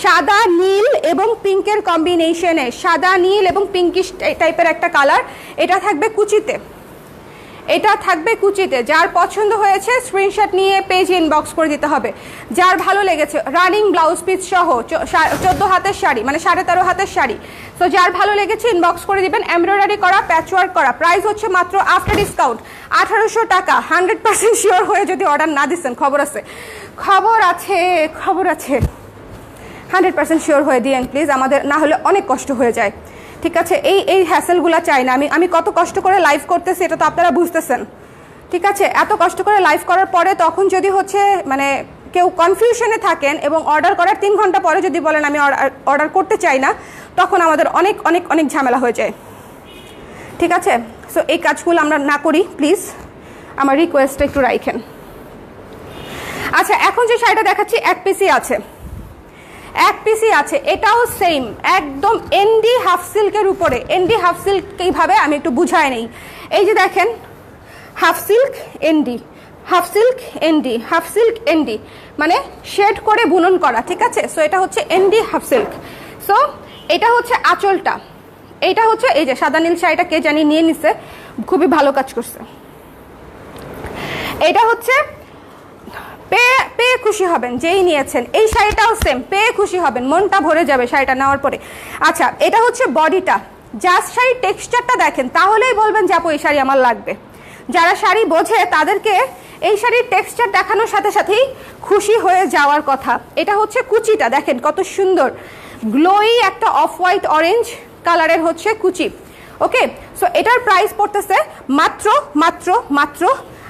সাদা নীল এবং পিঙ্কের কম্বিনেশনে, সাদা নীল এবং পিঙ্কিশ টাইপের একটা কালার। এটা থাকবে কুচিতে। যার পছন্দ হয়েছে স্ক্রিনশট নিয়ে পেজ ইনবক্স করে দিতে হবে। যার ভালো লেগেছে, রানিং ব্লাউজ পিস সহ 14 হাতের শাড়ি, মানে 13.5 হাতের শাড়ি। তো যার ভালো লেগেছে ইনবক্স করে দিবেন। এমব্রয়ডারি করা, প্যাচওয়ার্ক করা। প্রাইস হচ্ছে মাত্র আফটার ডিসকাউন্ট 1800 টাকা। 100% শিওর হয়ে যদি অর্ডার না দিচ্ছেন, খবর আছে 100% শিওর হয়ে দিয়েন প্লিজ, আমাদের না হলে অনেক কষ্ট হয়ে যায়। ঠিক আছে, এই হ্যাসেলগুলো চাই না। আমি কত কষ্ট করে লাইভ করতেছি এটা তো আপনারা বুঝতেছেন। ঠিক আছে, এত কষ্ট করে লাইভ করার পরে তখন যদি হচ্ছে মানে কেউ কনফিউশনে থাকেন এবং অর্ডার করার 3 ঘন্টা পরে যদি বলেন আমি অর্ডার করতে চাই না, তখন আমাদের অনেক ঝামেলা হয়ে যায়। ঠিক আছে, সো এই কাজগুলো আমরা না করি প্লিজ, আমার রিকোয়েস্টটা একটু রাখেন। আচ্ছা, এখন যে শাড়িটা দেখাচ্ছি এক পিসই আছে, এটাও সেম একদম এনডি হাফ সিল্কের উপরে। এনডি হাফ সিল্ক এইভাবে আমি একটু বুঝাই নেই। এই যে দেখেন হাফ সিল্ক এনডি, মানে শেড করে বুনন করা। ঠিক আছে, সো এটা হচ্ছে এনডি হাফ সিল্ক। সো এটা হচ্ছে আঁচলটা, এইটা হচ্ছে এই যে সাদা নীল শাড়িটা কে জানি নিয়ে নিছে, খুবই ভালো কাজ করছে। এটা হচ্ছে পেয়ে খুশি হবেন যেই নিয়েছেন। এই শাড়িটাও সেম, পেয়ে খুশি হবেন, মনটা ভরে যাবে শাড়িটা নেওয়ার পরে। আচ্ছা, এটা হচ্ছে বডিটা। জাস্ট শাড়ির টেক্সচারটা দেখেন, তাহলেই বলবেন যে আপু এই শাড়ি আমার লাগবে। যারা শাড়ি বোঝে তাদেরকে এই শাড়ির টেক্সচার দেখানোর সাথে সাথেই খুশি হয়ে যাওয়ার কথা। এটা হচ্ছে কুচিটা, দেখেন কত সুন্দর গ্লোই একটা অফ হোয়াইট অরেঞ্জ কালারের হচ্ছে কুচি। ওকে, সো এটার প্রাইস পড়তেছে মাত্র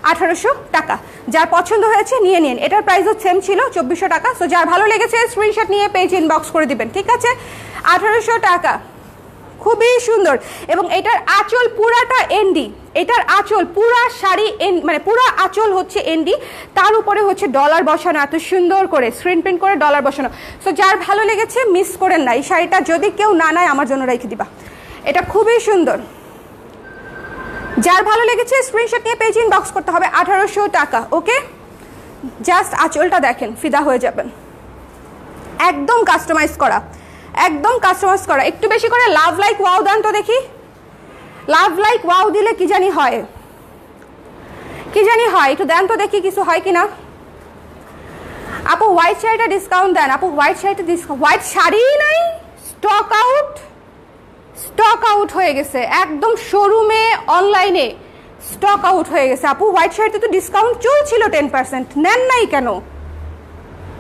1800 টাকা। যার পছন্দ হয়েছে নিয়ে নিন। এটার প্রাইসও সেম ছিল 2400 টাকা। সো যার ভালো লেগেছে স্ক্রিনশট নিয়ে পেজ ইনবক্স করে দিবেন। ঠিক আছে, 1800 টাকা, খুবই সুন্দর। এবং এটার আঁচল পুরাটা এনডি, এটার আঁচল পুরা শাড়ি মানে পুরা আঁচল হচ্ছে এনডি, তার উপরে হচ্ছে ডলার বসানো, এত সুন্দর করে স্ক্রিন প্রিন্ট করে ডলার বসানো। সো যার ভালো লেগেছে মিস করেন না। এই শাড়িটা যদি কেউ না নেয় আমার জন্য রেখে দিবা, এটা খুবই সুন্দর। যার ভালো লেগেছে স্ক্রিনশট নিয়ে পেজ ইনবক্স করতে হবে। 1800 টাকা। ওকে, জাস্ট আঁচলটা দেখেন, ফিদা হয়ে যাবেন। একদম কাস্টমাইজ করা। একটু বেশি করে লাভ লাইক ওয়াও দেন তো দেখি। লাভ লাইক ওয়াও দিলে কি জানি হয়, একটু দেন তো দেখি কিছু হয় কিনা। আপু হোয়াইট শাড়িটা ডিসকাউন্ট দেন। আপু হোয়াইট শাড়িই নাই, স্টক আউট হয়ে গেছে একদম। শোরুমে অনলাইনে স্টক আউট হয়ে গেছে। আপু হোয়াইট শাড়িতে তো ডিসকাউন্ট চলছিল 10%, নেন নাই কেন?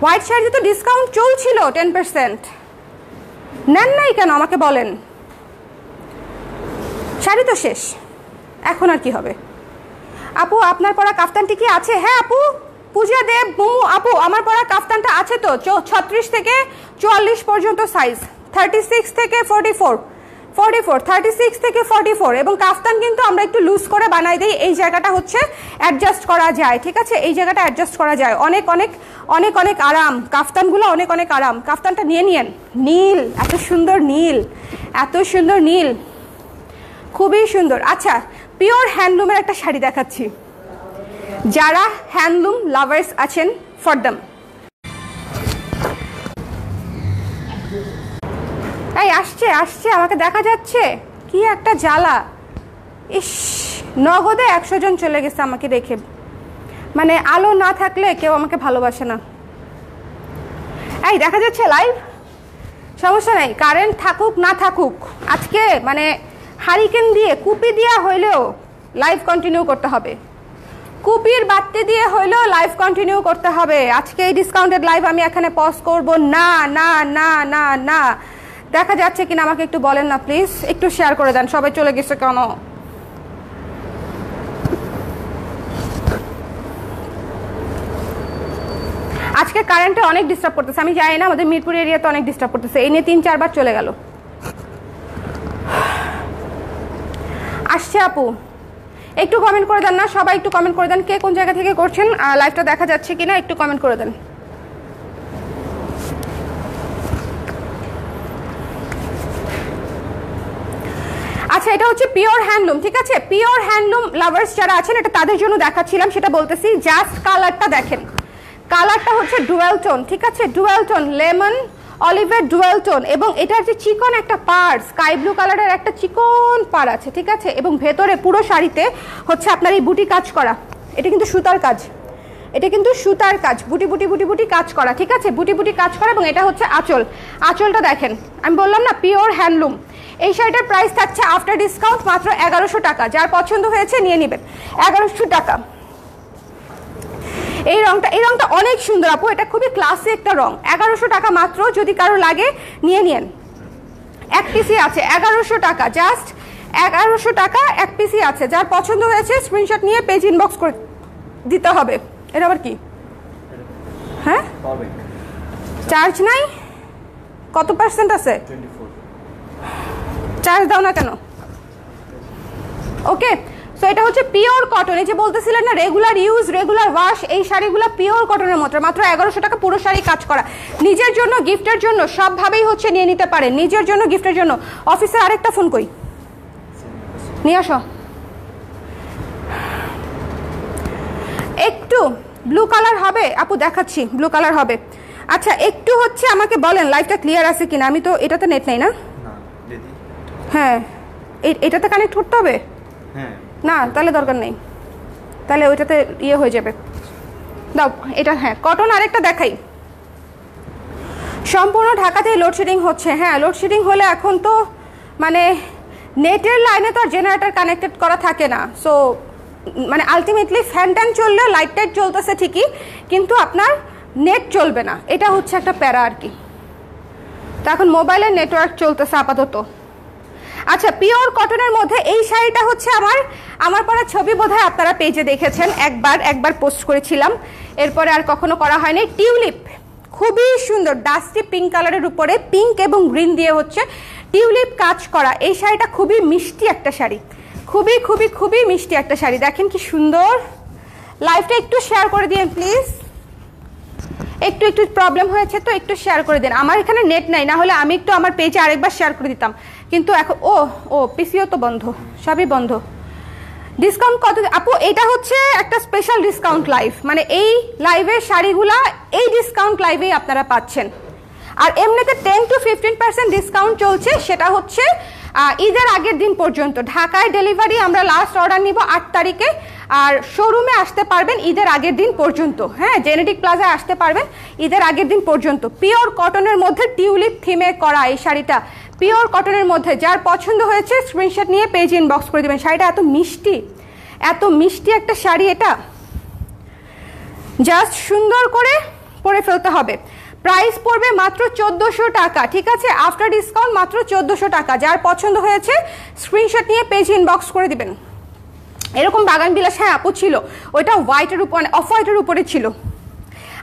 হোয়াইট শাড়িতে তো ডিসকাউন্ট চলছিল 10%, নেন নাই কেন আমাকে বলেন? শাড়ি তো শেষ, এখন আর কি হবে? আপু আপনার পরা কাফতানটি কি আছে? হ্যাঁ আপু, পূজা দেব মুমু আপু আমার পরা কাফতানটা আছে তো। 36 থেকে 44 পর্যন্ত সাইজ, 36 থেকে 44, 44 36 থেকে 44 এবং কাফতান কিন্তু আমরা একটু লুজ করে বানাই দিই, এই জায়গাটা হচ্ছে অ্যাডজাস্ট করা যায়, ঠিক আছে, এই জায়গাটা অ্যাডজাস্ট করা যায়, অনেক অনেক অনেক অনেক আরাম কাফতানগুলো, অনেক অনেক আরাম। কাফতানটা নিয়ে নিয়েন, নীল, এত সুন্দর নীল, এত সুন্দর নীল, খুবই সুন্দর। আচ্ছা, পিওর হ্যান্ডলুমের একটা শাড়ি দেখাচ্ছি, যারা হ্যান্ডলুম লাভার্স আছেন ফর দেম। এই আসছে আসছে, আমাকে দেখা যাচ্ছে, কি একটা জ্বালা, ইস, নগদে 100 জন চলে গেছে আমাকে দেখে, মানে আলো না থাকলে কেউ আমাকে ভালোবাসে না। এই দেখা যাচ্ছে লাইভ, সমস্যা নাই, কারেন্ট থাকুক না থাকুক, আজকে মানে হারিকেন দিয়ে কুপি দিয়া হইলেও লাইভ কন্টিনিউ করতে হবে, কুপির বাতি দিয়ে হইলেও লাইভ কন্টিনিউ করতে হবে। আজকে এই ডিসকাউন্টেড লাইভ আমি এখানে পজ করব না, না না না না। দেখা যাচ্ছে কিনা আমাকে একটু বলেন না প্লিজ, একটু শেয়ার করে দেন, সবাই চলে গেছে কেন? আজকে কারেন্টে অনেক ডিস্টার্ব করতেছে, আমি জানি না, আমাদের মিরপুর এরিয়াতে অনেক ডিস্টার্ব করতেছে, এই নিয়ে 3-4 বার চলে গেল। আসছে আপু, একটু কমেন্ট করে দেন না সবাই, একটু কমেন্ট করে দেন কে কোন জায়গা থেকে করছেন, লাইভটা দেখা যাচ্ছে কিনা একটু কমেন্ট করে দেন। আচ্ছা, এটা হচ্ছে পিওর হ্যান্ডলুম, ঠিক আছে, পিওর হ্যান্ডলুম লাভার্স যারা আছেন এটা তাদের জন্য দেখাচ্ছিলাম, সেটা বলতেছি। জাস্ট কালারটা দেখেন, কালারটা হচ্ছে ডুয়াল টোন, ঠিক আছে, ডুয়াল টোন, লেমন অলিভের ডুয়াল টোন, এবং এটার যে চিকন একটা পার, স্কাই ব্লু কালারের একটা চিকন পার আছে, ঠিক আছে, এবং ভেতরে পুরো শাড়িতে হচ্ছে আপনার এই বুটি কাজ করা, এটা কিন্তু সুতার কাজ, এটা কিন্তু সুতার কাজ, বুটি বুটি বুটি বুটি কাজ করা, ঠিক আছে, বুটি বুটি কাজ করা, এবং এটা হচ্ছে আঁচল, আঁচলটা দেখেন, আমি বললাম না পিওর হ্যান্ডলুম। এই শাড়িটার প্রাইস থাকছে আফটার ডিসকাউন্ট মাত্র 1100 টাকা, যার পছন্দ হয়েছে নিয়ে নেবেন, 1100 টাকা। এই রংটা অনেক সুন্দর আপু, এটা খুবই ক্লাসি একটা রং, 1100 টাকা মাত্র, যদি কারো লাগে নিয়ে নিন। এক পিসই আছে, 1100 টাকা, জাস্ট 1100 টাকা এক পিসই আছে, যার পছন্দ হয়েছে স্ক্রিনশট নিয়ে পেজ ইনবক্স করে দিতে হবে। এটা আবার কি? হ্যাঁ, চার্জ নাই, কত পার্সেন্ট আছে? চার্জ দাও না কেন? ওকে, সো এটা হচ্ছে পিওর কটন, এই যে বলতেছিলেন না রেগুলার ইউজ রেগুলার ওয়াশ, এই শাড়িগুলো পিওর কটনের মতো, মাত্র 1100 টাকা, পুরো শাড়ি কাজ করা, নিজের জন্য গিফটের জন্য সবভাবেই হচ্ছে নিয়ে নিতে পারেন, নিজের জন্য গিফটের জন্য। অফিসে আরেকটা ফোন কই নিয়ে আসো, একটু ব্লু কালার হবে আপু, দেখাচ্ছি ব্লু কালার হবে। আচ্ছা, একটু হচ্ছে আমাকে বলেন লাইভটা ক্লিয়ার আছে কিনা, আমি তো এটাতে নেট নেই না, হ্যাঁ এটাতে কানেক্ট করতে হবে না, তাহলে দরকার নেই, তাহলে ওইটাতে ইয়ে হয়ে যাবে, দাও এটা। হ্যাঁ, কটন আরেকটা দেখাই, সম্পূর্ণ ঢাকাতেই লোডশেডিং হচ্ছে। হ্যাঁ, লোডশেডিং হলে এখন তো মানে নেটের লাইনে তো আর জেনারেটর কানেক্টেড করা থাকে না, সো মানে আলটিমেটলি ফ্যান ট্যান চললে লাইট টাইট চলতেছে ঠিকই, কিন্তু আপনার নেট চলবে না, এটা হচ্ছে একটা প্যারা আর কি। তো এখন মোবাইলের নেটওয়ার্ক চলতেছে আপাতত। আচ্ছা, পিওর কটনের মধ্যে এই শাড়িটা হচ্ছে আমার পরা ছবি বোধহয় আপনারা পেজে দেখেছেন, একবার পোস্ট করেছিলাম, এরপরে আর কখনো করা হয়নি। টিউলিপ, খুবই সুন্দর ডাস্টি পিঙ্ক কালারের উপরে পিঙ্ক এবং গ্রিন দিয়ে হচ্ছে টিউলিপ কাজ করা, এই শাড়িটা খুবই মিষ্টি একটা শাড়ি, খুবই খুবই খুবই মিষ্টি একটা শাড়ি, দেখেন কি সুন্দর। লাইভটা একটু শেয়ার করে দিন প্লিজ, একটু প্রবলেম হয়েছে তো একটু শেয়ার করে দিন, আমার এখানে নেট নাই, না হলে আমি একটু আমার পেজে আরেকবার শেয়ার করে দিতাম, কিন্তু এখন ও পিসিও তো বন্ধ, সবই বন্ধ। ডিসকাউন্ট কত আপু? এটা হচ্ছে একটা স্পেশাল ডিসকাউন্ট লাইভ, মানে এই লাইভের শাড়িগুলা এই ডিসকাউন্ট লাইভেই আপনারা পাচ্ছেন। আর এমনিতে 10 to 15% ডিসকাউন্ট চলছে, সেটা হচ্ছে ঈদের আগের দিন পর্যন্ত। ঢাকায় ডেলিভারি আমরা লাস্ট অর্ডার নিব 8 তারিখে, আর শোরুমে আসতে পারবেন ঈদের আগের দিন পর্যন্ত। হ্যাঁ, জেনেটিক প্লাজায় আসতে পারবেন ঈদের আগের দিন পর্যন্ত। পিওর কটনের মধ্যে টিউলিপ থিমে করা এই শাড়িটা, পিওর কটনের মধ্যে, যার পছন্দ হয়েছে স্ক্রিনশট নিয়ে পেজ ইনবক্স করে দেবেন। শাড়িটা এত মিষ্টি একটা শাড়ি, এটা জাস্ট সুন্দর করে পরে ফেলতে হবে। প্রাইস পড়বে মাত্র 1400 টাকা, ঠিক আছে, আফটার ডিসকাউন্ট মাত্র 1400 টাকা। যার পছন্দ হয়েছে স্ক্রিনশট নিয়ে পেজ ইনবক্স করে দিবেন। এরকম বাগান বিলাস, হ্যাঁ আপু ছিল, ওইটা হোয়াইটের উপরে, অফ হোয়াইটের উপরে ছিল,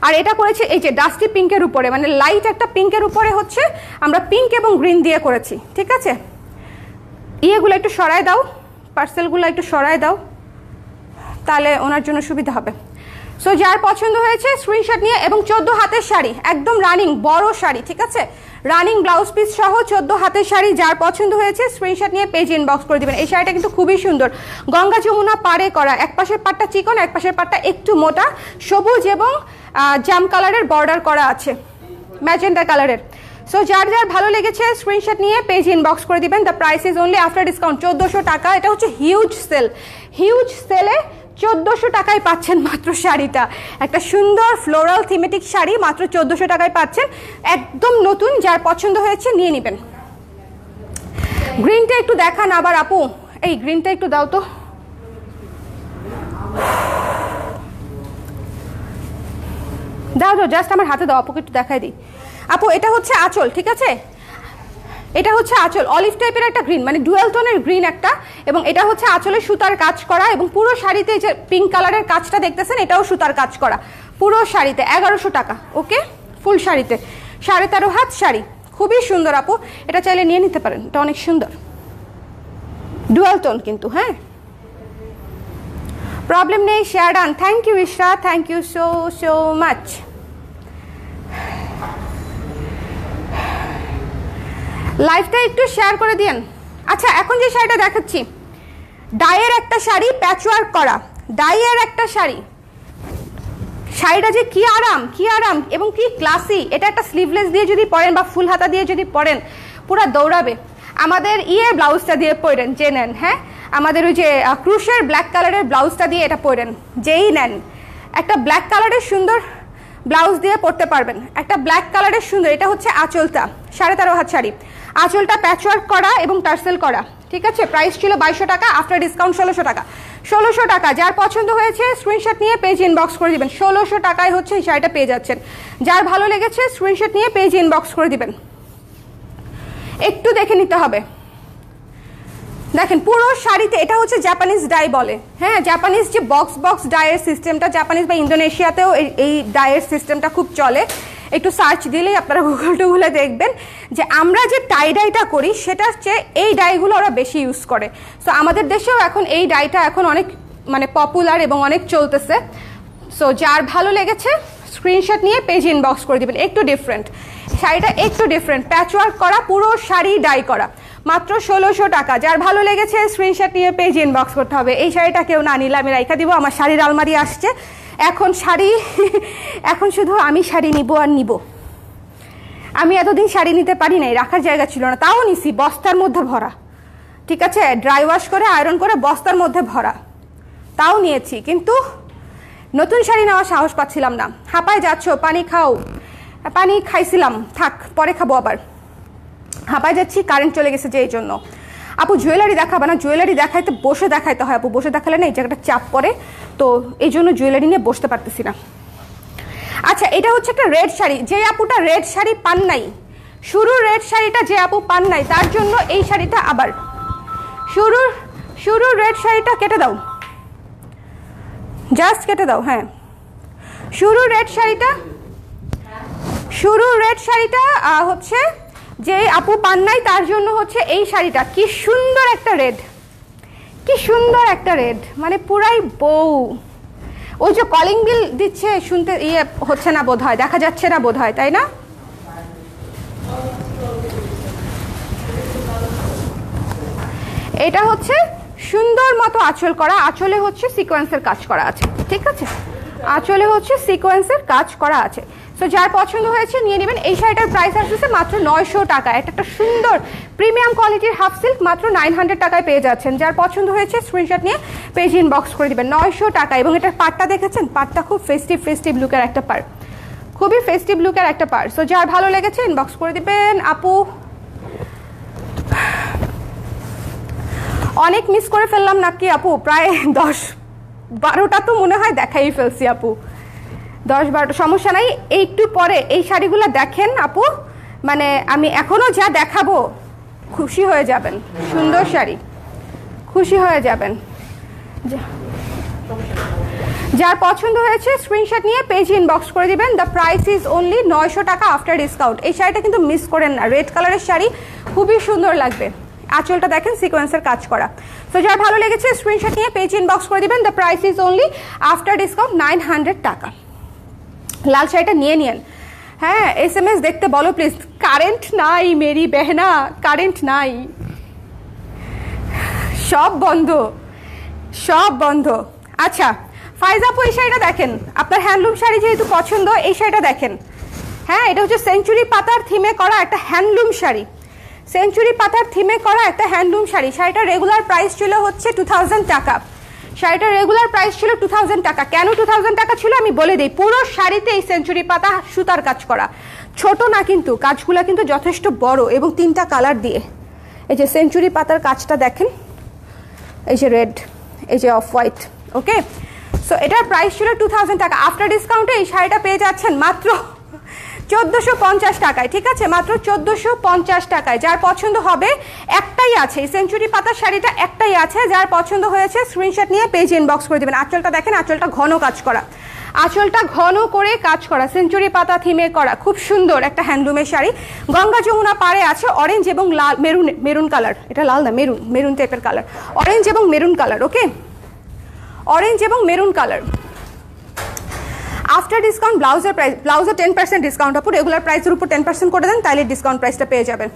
আর এটা করেছে এই যে ডাস্টি পিঙ্কের উপরে, মানে লাইট একটা পিঙ্কের উপরে হচ্ছে আমরা পিঙ্ক এবং গ্রিন দিয়ে করেছি, ঠিক আছে। ইয়েগুলো একটু সরায় দাও, পার্সেলগুলো একটু সরায় দাও, তাহলে ওনার জন্য সুবিধা হবে। সো যার পছন্দ হয়েছে স্ক্রিনশট নিয়ে, এবং 14 হাতের শাড়ি, একদম রানিং বড় শাড়ি, ঠিক আছে, রানিং ব্লাউজ পিস সহ 14 হাতের শাড়ি, যার পছন্দ হয়েছে স্ক্রিনশট নিয়ে পেজ ইনবক্স করে দিবেন। এই শাড়িটা কিন্তু খুবই সুন্দর, গঙ্গা যমুনা পাড়ে করা, এক পাশের পাটটা চিকন, এক পাশের পাটটা একটু মোটা, সবুজ এবং জাম কালারের বর্ডার করা আছে, ম্যাজেন্টা কালারের। সো যার যার ভালো লেগেছে স্ক্রিনশট নিয়ে পেজ ইনবক্স করে দিবেন। The price is only after discount 1400 টাকা। এটা হচ্ছে হিউজ সেল, হিউজ সেলে 1400 টাকায় পাচ্ছেন মাত্র শাড়িটা। একটা সুন্দর ফ্লোরাল থিমেটিক শাড়ি মাত্র 1400 টাকায় পাচ্ছেন, একদম নতুন। যার পছন্দ হয়েছে নিয়ে নেবেন। গ্রিনটা একটু দেখান আবার আপু, এই গ্রিনটা একটু দাও তো। দাও দাও, জাস্ট আমার হাতে দাও, আপুকে একটু দেখাই দিই। আপু এটা হচ্ছে আঁচল, ঠিক আছে, এটা হচ্ছে আঁচল, অলিভ টাইপের একটা গ্রিন, মানে ডুয়াল টোনের গ্রিন একটা, এবং এটা হচ্ছে আঁচলে সুতার কাজ করা, এবং পুরো শাড়িতে যে পিঙ্ক কালারের কাজটা দেখতেছেন এটাও সুতার কাজ করা, পুরো শাড়িতে 1100 টাকা। ওকে, ফুল শাড়িতে 13.5 হাত শাড়ি, খুবই সুন্দর আপু, এটা চাইলে নিয়ে নিতে পারেন, এটা অনেক সুন্দর, ডুয়াল টোন কিন্তু। হ্যাঁ, প্রবলেম নেই, share done. Thank you Ishra, thank you so so much. লাইভটা একটু শেয়ার করে দিন। আচ্ছা, এখন যে শাড়িটা দেখাচ্ছি, ডাইয়ের একটা শাড়ি, প্যাচওয়ার্ক করা ডাইয়ের একটা শাড়ি, শাড়িটা যে কি আরাম, কি আরাম এবং কি ক্লাসি। এটা একটা স্লিভলেস দিয়ে যদি পরেন বা ফুল হাতা দিয়ে যদি পরেন, পুরো দৌড়াবে। আমাদের ব্লাউজটা দিয়ে পরেন যে নেন, হ্যাঁ, আমাদের ওই যে ক্রুশের ব্ল্যাক কালারের ব্লাউজটা দিয়ে এটা পরেন, যেই নেন একটা ব্ল্যাক কালারের সুন্দর ব্লাউজ দিয়ে পরতে পারবেন, একটা ব্ল্যাক কালারের সুন্দর। এটা হচ্ছে আঁচলটা, 13.5 হাত শাড়ি, আঁচলটা প্যাচওয়ার্ক করা এবং টার্সেল করা, ঠিক আছে। প্রাইস ছিল 2200 টাকা, আফটার ডিসকাউন্ট 1600 টাকা। 1600 টাকা, যার পছন্দ হয়েছে স্ক্রিনশট নিয়ে পেজ ইনবক্স করে দিবেন। 1600 টাকায় হচ্ছে এই শাড়িটা পেয়ে যাচ্ছেন। যার ভালো লেগেছে স্ক্রিনশট নিয়ে পেজ ইনবক্স করে দিবেন। একটু দেখে নিতে হবে, দেখেন পুরো শাড়িতে এটা হচ্ছে জাপানিজ ডাই বলে, হ্যাঁ, জাপানিজ যে বক্স বক্স ডাইয়ের সিস্টেমটা, জাপানিজ বা ইন্দোনেশিয়াতেও এই ডাইয়ের সিস্টেমটা খুব চলে। একটু সার্চ দিলেই আপনারা গুগলে দেখবেন যে আমরা যে টাই ডাইটা করি সেটা হচ্ছে এই ডাইগুলো ওরা বেশি ইউজ করে। সো আমাদের দেশেও এখন এই ডাইটা এখন অনেক মানে পপুলার এবং অনেক চলতেছে। সো যার ভালো লেগেছে স্ক্রিনশট নিয়ে পেজ ইনবক্স করে দিবেন। একটু ডিফারেন্ট শাড়িটা, একটু ডিফারেন্ট, প্যাচওয়ার্ক করা, পুরো শাড়ি ডাই করা, মাত্র 1600 টাকা। যার ভালো লেগেছে স্ক্রিনশট নিয়ে পেজ ইনবক্স করতে হবে। এই শাড়িটা কেউ না নিলে আমি রাইখা দিব, আমার শাড়ির আলমারি আসছে এখন, শাড়ি এখন শুধু আমি শাড়ি নিব আর নিব। আমি এতদিন শাড়ি নিতে পারি নাই, রাখার জায়গা ছিল না, তাও নিছি, বস্তার মধ্যে ভরা, ঠিক আছে, ড্রাই ওয়াশ করে আয়রন করে বস্তার মধ্যে ভরা, তাও নিয়েছি, কিন্তু নতুন শাড়ি নেওয়ার সাহস পাচ্ছিলাম না। হাঁপায় যাচ্ছ, পানি খাও। পানি খাইছিলাম, থাক পরে খাবো আবার। হাঁপায় যাচ্ছি, কারেন্ট চলে গেছে যে এই জন্য। আপু জুয়েলারি দেখাবে না, জুয়েলারি দেখাইতে বসে দেখাইতে হয় আপু, বসে দেখালে না এই জায়গাটা চাপ পড়ে, তো এই জন্য জুয়েলারি নিয়ে বসতে পারতেছি না। আচ্ছা, এটা হচ্ছে একটা রেড শাড়ি, যে আপুটা রেড শাড়ি পান নাই, শুরুর রেড শাড়িটা যে আপু পান নাই তার জন্য এই শাড়িটা আবার। শুরুর রেড শাড়িটা কেটে দাও, জাস্ট কেটে দাও। হ্যাঁ, শুরুর রেড শাড়িটা হচ্ছে যে আপু পান নাই তার জন্য হচ্ছে এই শাড়িটা। কি সুন্দর একটা রেড, কি সুন্দর একটা রেড, মানে পুরাই বউ। ওই যে কলিং বিল দিচ্ছে, শুনতে ইয়ে হচ্ছে না বোধ হয়, দেখা যাচ্ছে না বোধ হয়, তাই না? এটা হচ্ছে সুন্দর মতো আঁচল করা, আঁচলে হচ্ছে সিকোয়েন্সের কাজ করা আছে, ঠিক আছে, আঁচলে হচ্ছে সিকোয়েন্সের কাজ করা আছে। সো যার পছন্দ হয়েছে নিয়ে নেবেন। এই শাড়িটার প্রাইস আসছে মাত্র 900 টাকা। একটা সুন্দর প্রিমিয়াম কোয়ালিটির হাফ সিল্ক মাত্র 900 টাকায় পেয়ে যাচ্ছেন। যার পছন্দ হয়েছে স্ক্রিনশট নিয়ে পেজ ইনবক্স করে দিবেন। 900 টাকা। এবং এটার পাড়টা দেখেছেন, পাড়টা খুব ফেস্টিভ লুকের একটা পাড়, খুবই ফেস্টিভ লুকের একটা পাড়। সো যার ভালো লেগেছে ইনবক্স করে দিবেন। আপু অনেক মিস করে ফেললাম নাকি আপু? প্রায় 10-12টা তো মনে হয় দেখাই ফেলছি আপু, 10-12টা, সমস্যা নাই। একটু পরে এই শাড়িগুলো দেখেন আপু, মানে আমি এখনো যা দেখাবো খুশি হয়ে যাবেন। সুন্দর শাড়ি, খুশি হয়ে যাবেন। যার পছন্দ হয়েছে স্ক্রিনশট নিয়ে পেজ ইনবক্স করে দিবেন। দ্য প্রাইস ইজ অনলি 900 টাকা আফটার ডিসকাউন্ট। এই শাড়িটা কিন্তু মিস করেন না, রেড কালারের শাড়ি, খুবই সুন্দর লাগবে। আঁচলটা দেখেন সিকোয়েন্সের কাজ করা। তো যার ভালো লেগেছে স্ক্রিনশট নিয়ে পেজ ইনবক্স করে দিবেন। The price is only after discount 900 টাকা। লাল শাড়িটা নিয়ে নিন। হ্যাঁ, SMS দেখতে বলো প্লিজ। কারেন্ট নাই মেরি বেহনা, কারেন্ট নাই, সব বন্ধ, সব বন্ধ। আচ্ছা ফাইজা আপু, এই শাড়িটা দেখেন, আপনার হ্যান্ডলুম শাড়ি যেহেতু পছন্দ, এই শাড়িটা দেখেন। হ্যাঁ, এটা হচ্ছে সেঞ্চুরি পাতার থিমে করা একটা হ্যান্ডলুম শাড়ি, সেঞ্চুরি পাতার থিমে করা একটা হ্যান্ডলুম শাড়ি। শাড়িটার রেগুলার প্রাইস ছিল হচ্ছে 2000 টাকা। শাড়িটার রেগুলার প্রাইস ছিল 2000 টাকা। কেন 2000 টাকা ছিল আমি বলে দিই। পুরো শাড়িতে এই সেঞ্চুরি পাতা সুতার কাজ করা, ছোট না কিন্তু, কাজগুলো কিন্তু যথেষ্ট বড় এবং 3টা কালার দিয়ে। এই যে সেঞ্চুরি পাতার কাজটা দেখেন, এই যে রেড, এই যে অফ হোয়াইট। ওকে, সো এটার প্রাইস ছিল 2000 টাকা। আফটার ডিসকাউন্টে এই শাড়িটা পেয়ে যাচ্ছেন মাত্র 1450 টাকায়। ঠিক আছে, মাত্র 1450 টাকায়। যার পছন্দ হবে, একটাই আছে এই সেঞ্চুরি পাতার শাড়িটা, একটাই আছে। যার পছন্দ হয়েছে স্ক্রিনশট নিয়ে পেজ ইনবক্স করে দেবেন। আঁচলটা দেখেন, আঁচলটা ঘন কাজ করা, আঁচলটা ঘন করে কাজ করা, সেঞ্চুরি পাতা থিমে করা, খুব সুন্দর একটা হ্যান্ডলুমের শাড়ি। গঙ্গা যমুনা পাড়ে আছে অরেঞ্জ এবং লাল, মেরুন, মেরুন কালার, এটা লাল না মেরুন, মেরুন টাইপের কালার, অরেঞ্জ এবং মেরুন কালার। ওকে, অরেঞ্জ এবং মেরুন কালার। আফটার ডিসকাউন্ট ব্লাউজের প্রাইস, ব্লাউজে 10% ডিসকাউন্ট আপু, রেগুলার প্রাইসের উপর 10% করে দেন, তাইলে ডিসকাউন্ট প্রাইসটা পেয়ে যাবেন।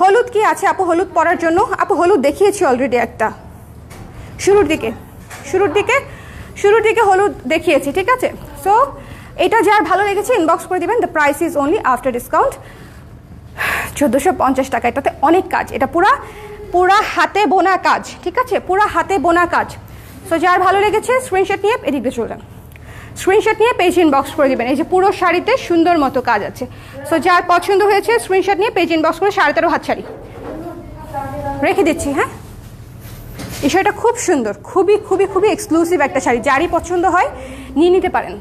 হলুদ কি আছে আপু হলুদ পরার জন্য? আপু হলুদ দেখিয়েছি অলরেডি একটা, শুরুর দিকে, শুরুর দিকে, শুরুর দিকে হলুদ দেখিয়েছি। ঠিক আছে, সো এটা যার ভালো লেগেছে ইনবক্স করে দিবেন। The price is only after discount 1450 টাকা। এটাতে অনেক কাজ, এটা পুরা হাতে বোনা কাজ। ঠিক আছে, পুরা হাতে বোনা কাজ। সো যার ভালো লেগেছে স্ক্রিনশট নিয়ে এদিকে চলে যান, স্ক্রিনশট নিয়ে পেজ ইনবক্স করে দিবেন। এই যে পুরো শাড়িতে সুন্দর মতো কাজ আছে। সো যার পছন্দ হয়েছে স্ক্রিনশট নিয়ে পেজ ইনবক্স করে 13.5 হাত শাড়ি রেখে দিচ্ছি। হ্যাঁ, এই শাড়িটা খুব সুন্দর, খুবই খুবই খুবই এক্সক্লুসিভ একটা শাড়ি। যারই পছন্দ হয় নিয়ে নিতে পারেন।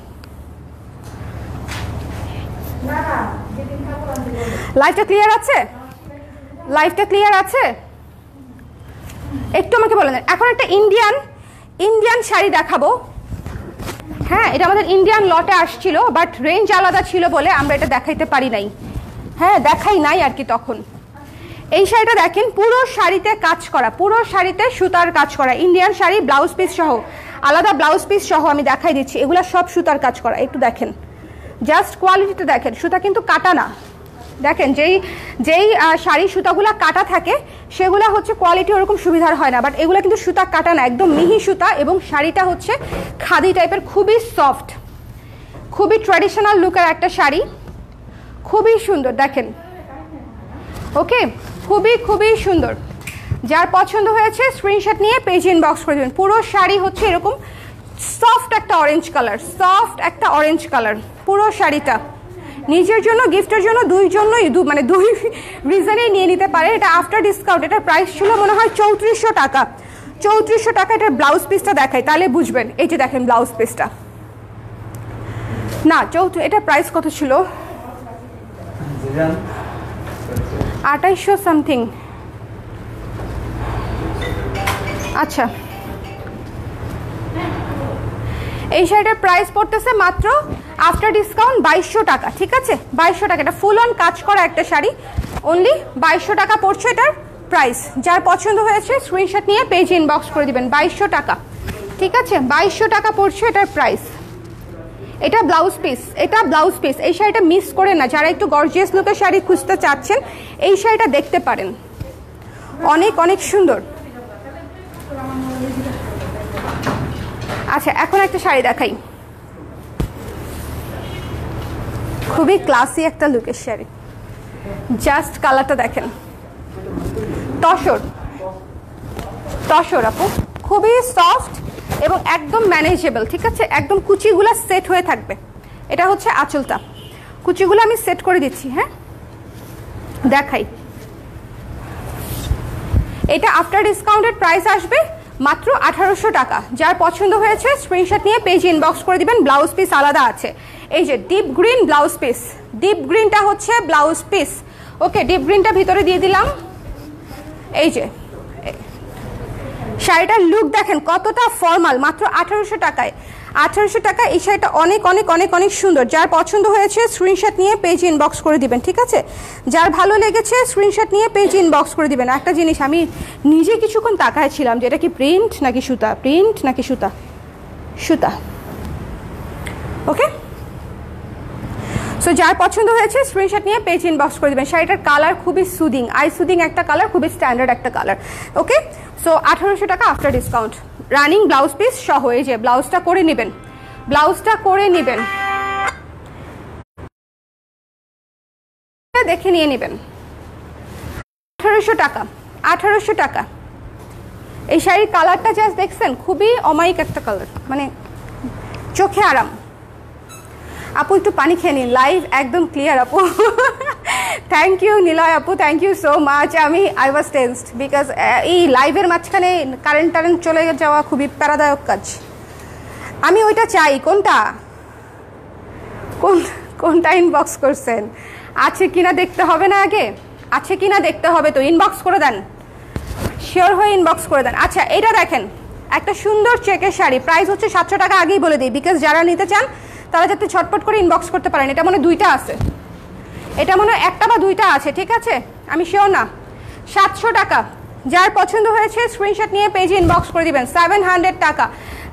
লাইভটা ক্লিয়ার আছে? লাইভটা ক্লিয়ার আছে? একটু আমাকে বলেন। এখন একটা ইন্ডিয়ান শাড়ি দেখাবো। হ্যাঁ, এটা আমাদের ইন্ডিয়ান লটে আসছিল, বাট রেঞ্জ আলাদা ছিল বলে আমরা এটা দেখাইতে পারি নাই। হ্যাঁ, দেখাই নাই আর কি তখন। এই শাড়িটা দেখেন, পুরো শাড়িতে কাজ করা, পুরো শাড়িতে সুতার কাজ করা, ইন্ডিয়ান শাড়ি, ব্লাউজ পিস সহ, আলাদা ব্লাউজ পিস সহ আমি দেখাই দিচ্ছি। এগুলো সব সুতার কাজ করা। একটু দেখেন, জাস্ট কোয়ালিটিটা দেখেন, সুতা কিন্তু কাটা না। দেখেন, যেই শাড়ি সুতাগুলো কাটা থাকে সেগুলো হচ্ছে কোয়ালিটি ওরকম সুবিধার হয় না, বাট এগুলো কিন্তু সুতা কাটা না, একদম মিহি সুতা। এবং শাড়িটা হচ্ছে খাদি টাইপের, খুবই সফট, খুবই ট্র্যাডিশনাল লুকের একটা শাড়ি, খুবই সুন্দর দেখেন। ওকে, খুবই খুবই সুন্দর। যার পছন্দ হয়েছে স্ক্রিনশট নিয়ে পেজ ইনবক্স করে দেবেন। পুরো শাড়ি হচ্ছে এরকম সফট একটা অরেঞ্জ কালার, সফট একটা অরেঞ্জ কালার পুরো শাড়িটা। নিজের জন্য, গিফটের জন্য, দুই রিজনেই নিয়ে নিতে পারে। এটা আফটার ডিসকাউন্ট, এটার প্রাইস ছিল মনে হয় 3400 টাকা। 3400 টাকা। এটার ব্লাউজ পিসটা দেখাই তাহলে বুঝবেন। এই যে দেখেন ব্লাউজ পিসটা, না এটার প্রাইস কত ছিল? 2800 সামথিং। আচ্ছা, এই শাড়িটার প্রাইস পড়তেছে মাত্র আফটার ডিসকাউন্ট 2200 টাকা। ঠিক আছে, 2200 টাকা। এটা ফুল অন কাজ করা একটা শাড়ি, অনলি 2200 টাকা পড়ছে এটার প্রাইস। যার পছন্দ হয়েছে স্ক্রিনশট নিয়ে পেজ ইনবক্স করে দিবেন। 2200 টাকা। ঠিক আছে, 2200 টাকা পড়ছে এটার প্রাইস। এটা ব্লাউজ পিস, এটা ব্লাউজ পিস। এই শাড়িটা মিস করে না, যারা একটু গর্জিয়াস লুকের শাড়ি খুঁজতে চাচ্ছেন এই শাড়িটা দেখতে পারেন, অনেক অনেক সুন্দর। আচ্ছা, এখন একটা শাড়ি দেখাই, খুবই ক্লাসি একটা লুকের শাড়ি। জাস্ট কালারটা দেখেন, তসর তসর আপু, খুবই সফট এবং একদম ম্যানেজেবল। ঠিক আছে, একদম কুচিগুলা সেট হয়ে থাকবে। এটা হচ্ছে আঁচলটা, কুচিগুলো আমি সেট করে দিচ্ছি। হ্যাঁ, দেখাই। এটা আফটার ডিসকাউন্টেড প্রাইস আসবে মাত্র 1800 টাকা। যার পছন্দ হয়েছে স্ক্রিনশট নিয়ে পেজ ইনবক্স করে দিবেন। ব্লাউজ পিস আলাদা আছে। এই যে deep green blouse piece, deep গ্রিনটা হচ্ছে ব্লাউজ পিস। ওকে, ডিপ গ্রিনটা ভিতরে দিয়ে দিলাম। এই যে শাড়িটার লুক দেখেন কতটা ফর্মাল, মাত্র 1800 টাকায়। 1800 টাকা। এই শাড়িটা অনেক অনেক অনেক অনেক সুন্দর। যার পছন্দ হয়েছে স্ক্রিনশট নিয়ে পেজ ইনবক্স করে দিবেন, ঠিক আছে? যার ভালো লেগেছে স্ক্রিনশট নিয়ে পেজ ইনবক্স করে দিবেন। একটা জিনিস আমি নিজে কিছুক্ষণ তাকাইছিলাম যে এটা কি প্রিন্ট নাকি সুতা, প্রিন্ট নাকি সুতা, সুতা। ওকে, সো যার পছন্দ হয়েছে স্ক্রিনশট নিয়ে পেজ ইনবক্স করে দেবেন। শাড়িটার কালার খুবই সুদিং, আই সুদিং একটা কালার, খুবই স্ট্যান্ডার্ড একটা কালার। ওকে, সো 1800 টাকা after discount, running blouse piece সহ। এই যে ব্লাউজটা করে নেবেন, ব্লাউজটা করে নেবেন, দেখে নিয়ে নেবেন। 1800 টাকা, 1800 টাকা। এই শাড়ির কালারটা জাস্ট দেখছেন, খুবই অমায়িক একটা কালার, মানে চোখে আরাম। আপু একটু পানি খেয়ে নিন, লাইভ একদম ক্লিয়ার আপু। থ্যাংক ইউ নিলয় আপু, thank you so much. I was tensed because এই লাইভের মাঝখানে কারেন্ট চলে যাওয়া খুবই প্যারাদায়ক কাজ। আমি ওইটা চাই। কোনটা ইনবক্স করছেন? আছে কিনা দেখতে হবে না, আগে আছে কিনা দেখতে হবে তো। ইনবক্স করে দেন, শিওর হয়ে ইনবক্স করে দেন। আচ্ছা, এটা দেখেন, একটা সুন্দর চেকের শাড়ি, প্রাইস হচ্ছে 700 টাকা। আগেই বলে দিই বিকজ যারা নিতে চান তারা যাতে ছটপট করে ইনবক্স করতে পারেন। এটা মনে দুইটা আছে, এটা মনে একটা বা দুইটা আছে, ঠিক আছে? আমি শিওর না। 700 টাকা। যার পছন্দ হয়েছে স্ক্রিনশট নিয়ে পেজে ইনবক্স করে দিবেন। 700 টাকা।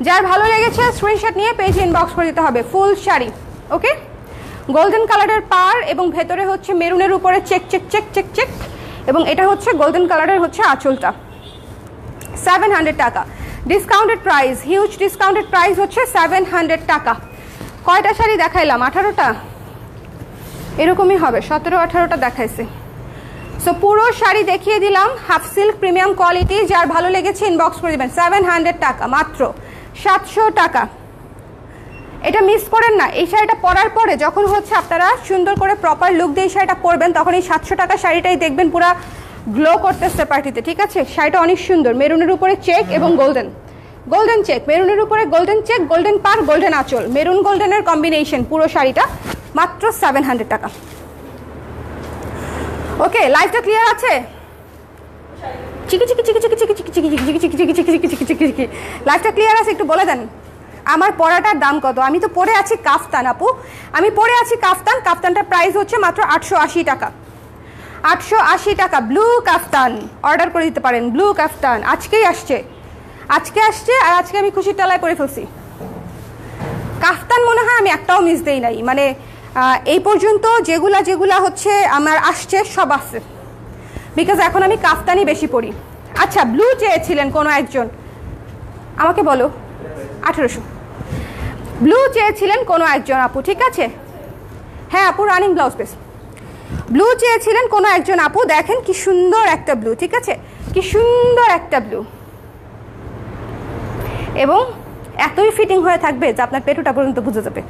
যার ভালো লেগেছে স্ক্রিনশট নিয়ে পেজে ইনবক্স করে দিতে হবে। ফুল শাড়ি, ওকে, গোল্ডেন কালারের পার এবং ভেতরে হচ্ছে মেরুনের উপরে check check check check check, এবং এটা হচ্ছে গোল্ডেন কালারের হচ্ছে আঁচলটা। 700 টাকা discounted price, huge discounted price হচ্ছে 700 টাকা। কয়টা শাড়ি দেখাইলাম? 18টা, এরকমই হবে, 17-18টা দেখাইছে। সো পুরো শাড়ি দেখিয়ে দিলাম, হাফ সিল্ক প্রিমিয়াম কোয়ালিটি। যার ভালো লেগেছে ইনবক্স করে দিবেন। 700 টাকা, মাত্র 700 টাকা। এটা মিস করেন না। এই শাড়িটা পরার পরে যখন হচ্ছে আপনারা সুন্দর করে প্রপার লুক দিয়ে এই শাড়িটা পরবেন, তখন এই 700 টাকা শাড়িটাই দেখবেন পুরা গ্লো করতেছে পার্টিতে, ঠিক আছে? শাড়িটা অনেক সুন্দর, মেরুনের উপরে চেক এবং গোল্ডেন, গোল্ডেন চেক, মেরুনের উপরে গোল্ডেন চেক, গোল্ডেন পার, গোল্ডেন আঁচল, মেরুন গোল্ডেনের কম্বিনেশন, পুরো শাড়িটা মাত্র 700 টাকা। ওকে, লাইভটা ক্লিয়ার আছে? চিকি চিকি চিকি চিকি চিকি চিকি চিকি চিকি চিকি চিকি চিকি চিকি চিকি চিকি চিকি, লাইভটা ক্লিয়ার আছে? একটু বলে দেন আমার পরাটার দাম কত। আমি তো পরে আছি কাফতান আপু, আমি পরে আছি কাফতান। কাফতানটার প্রাইস হচ্ছে মাত্র 880 টাকা। 880 টাকা ব্লু কাফতান, অর্ডার করে দিতে পারেন। ব্লু কাফতান আজকেই আসছে, আজকে আসছে, আর আজকে আমি খুশির তলায় করে ফেলছি। কাফতান মনে হয় আমি একটাও মিস দেই নাই, মানে এই পর্যন্ত যেগুলা হচ্ছে আমার আসছে সব আসছে, বিকজ এখন আমি কাফতানই বেশি পরি। আচ্ছা, ব্লু চেয়েছিলেন কোনো একজন, আমাকে বলো। 1800 ব্লু চেয়েছিলেন কোনো একজন আপু, ঠিক আছে? হ্যাঁ আপু, রানিং ব্লাউজ পিস। ব্লু চেয়েছিলেন কোনো একজন আপু, দেখেন কি সুন্দর একটা ব্লু, ঠিক আছে? কি সুন্দর একটা ব্লু, এবং এতই ফিটিং হয়ে থাকবে যে আপনার পেটুটা পর্যন্ত বুঝে যাবে,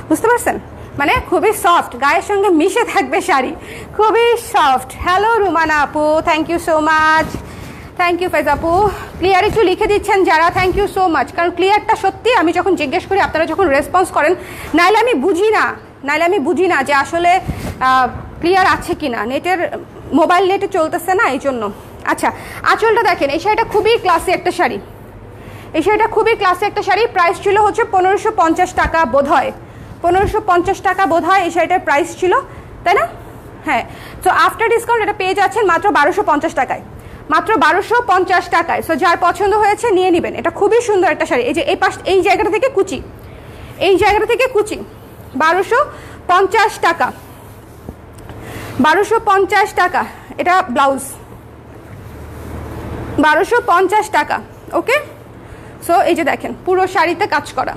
বুঝতে পারছেন? মানে খুবই সফট, গায়ের সঙ্গে মিশে থাকবে শাড়ি, খুবই সফট। হ্যালো রুমানা আপু, thank you so much. Thank you Fez আপু। ক্লিয়ার একটু লিখে দিচ্ছেন যারা, থ্যাংক ইউ সো মাচ। কারণ ক্লিয়ারটা সত্যি আমি যখন জিজ্ঞেস করি আপনারা যখন রেসপন্স করেন, নাইলে আমি বুঝি না যে আসলে ক্লিয়ার আছে কিনা। নেটের মোবাইল নেটে চলতেছে না, এই জন্য। আচ্ছা, আঁচলটা দেখেন, এই শাড়িটা খুবই ক্লাসি একটা শাড়ি, এই শাড়িটা খুবই ক্লাসি একটা শাড়ি। প্রাইস ছিল হচ্ছে 1550 টাকা বোধ হয়, 1550 টাকা বোধ হয় এই শাড়িটার প্রাইস ছিল, তাই না? হ্যাঁ। তো আফটার ডিসকাউন্ট এটা পেয়ে যাচ্ছেন মাত্র 1250 টাকায়, মাত্র 1250 টাকায়। সো যার পছন্দ হয়েছে নিয়ে নেবেন। এটা খুবই সুন্দর একটা শাড়ি। এই যে এই পাশ, এই জায়গাটা থেকে কুচি, এই জায়গাটা থেকে কুচি, 1250 টাকা, 1250 টাকা। এটা ব্লাউজ, 1250 টাকা। ওকে, সো এই যে দেখেন পুরো শাড়িতে কাজ করা,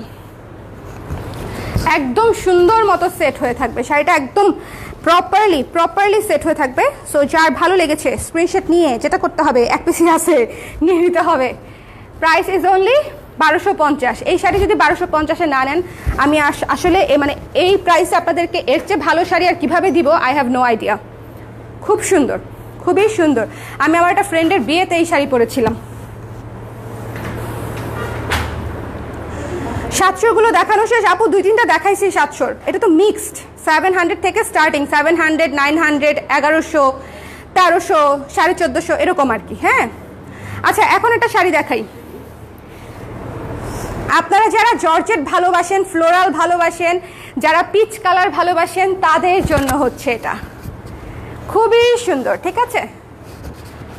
একদম সুন্দর মতো সেট হয়ে থাকবে শাড়িটা, একদম প্রপারলি সেট হয়ে থাকবে। সো যার ভালো লেগেছে স্ক্রিনশট নিয়ে যেটা করতে হবে, এক পিসি আছে নিয়ে নিতে হবে। Price is only 1250। এই শাড়ি যদি 1250-এ না নেন, আমি আসলে মানে এই প্রাইসে আপনাদেরকে এর চেয়ে ভালো শাড়ি আর কীভাবে দিব, আই হ্যাভ নো আইডিয়া। খুব সুন্দর, খুবই সুন্দর। আমি আমার একটা ফ্রেন্ডের বিয়েতে এই শাড়ি পরেছিলাম। 700-গুলো দেখানো শেষ আপু, 2-3টা দেখাইছি 700-র। এটা তো মিক্সড, 700 থেকে স্টার্টিং, 700, 900, 1100, 1300, 1450 এরকম আর কি। হ্যাঁ, আচ্ছা এখন একটা শাড়ি দেখাই। আপনারা যারা জর্জেট ভালোবাসেন, ফ্লোরাল ভালোবাসেন, যারা পিচ কালার ভালোবাসেন, তাদের জন্য হচ্ছে এটা খুবই সুন্দর। ঠিক আছে,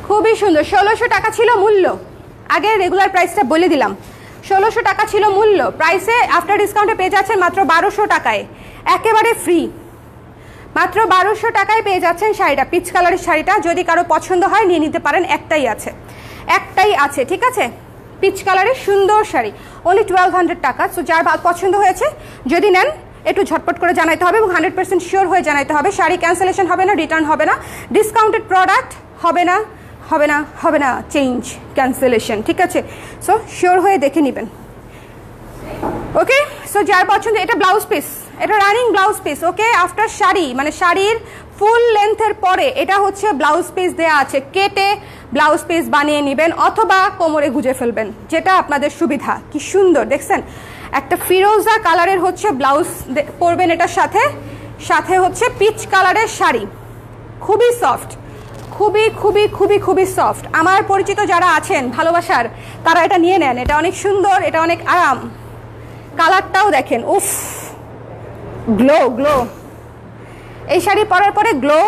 খুবই সুন্দর। 1600 টাকা ছিল মূল্য, আগে রেগুলার প্রাইসটা বলে দিলাম। 1600 টাকা ছিল মূল্য, প্রাইসে আফটার ডিসকাউন্টে পেয়ে যাচ্ছেন মাত্র 1200 টাকায়, একেবারে ফ্রি। মাত্র 1200 টাকায় পেয়ে যাচ্ছেন শাড়িটা, পিচ কালারের শাড়িটা। যদি কারো পছন্দ হয় নিয়ে নিতে পারেন, একটাই আছে। ঠিক আছে, পিচ কালারের সুন্দর শাড়ি, অনলি 1200 টাকা। সো যার পছন্দ হয়েছে যদি নেন একটু ঝটপট করে জানাইতে হবে এবং 100% শিওর হয়ে জানাইতে হবে। শাড়ি ক্যান্সেলেশন হবে না, রিটার্ন হবে না, ডিসকাউন্টেড প্রোডাক্ট হবে না চেঞ্জ, ক্যান্সেলেশন। ঠিক আছে, সো শিওর হয়ে দেখে নেবেন। ওকে, সো যার পছন্দ, এটা ব্লাউজ পিস, এটা রানিং ব্লাউজ পিস। ওকে, আফটার শাড়ি মানে শাড়ির ফুল লেন্থের পরে এটা হচ্ছে ব্লাউজ পিস দেয়া আছে, কেটে ব্লাউজ পিস বানিয়ে নেবেন অথবা কোমরে গুজে ফেলবেন, যেটা আপনাদের সুবিধা। কি সুন্দর দেখছেন, একটা ফিরোজা কালারের হচ্ছে ব্লাউজ পরবেন, এটার সাথে হচ্ছে পিচ কালারের শাড়ি, খুবই সফট, খুবই সফট। আমার পরিচিত যারা আছেন ভালোবাসার, তারা এটা নিয়ে নেন, এটা অনেক সুন্দর, এটা অনেক আরাম। কালারটাও দেখেন, উফ, গ্লো। এই শাড়ি পরার পরে গ্লো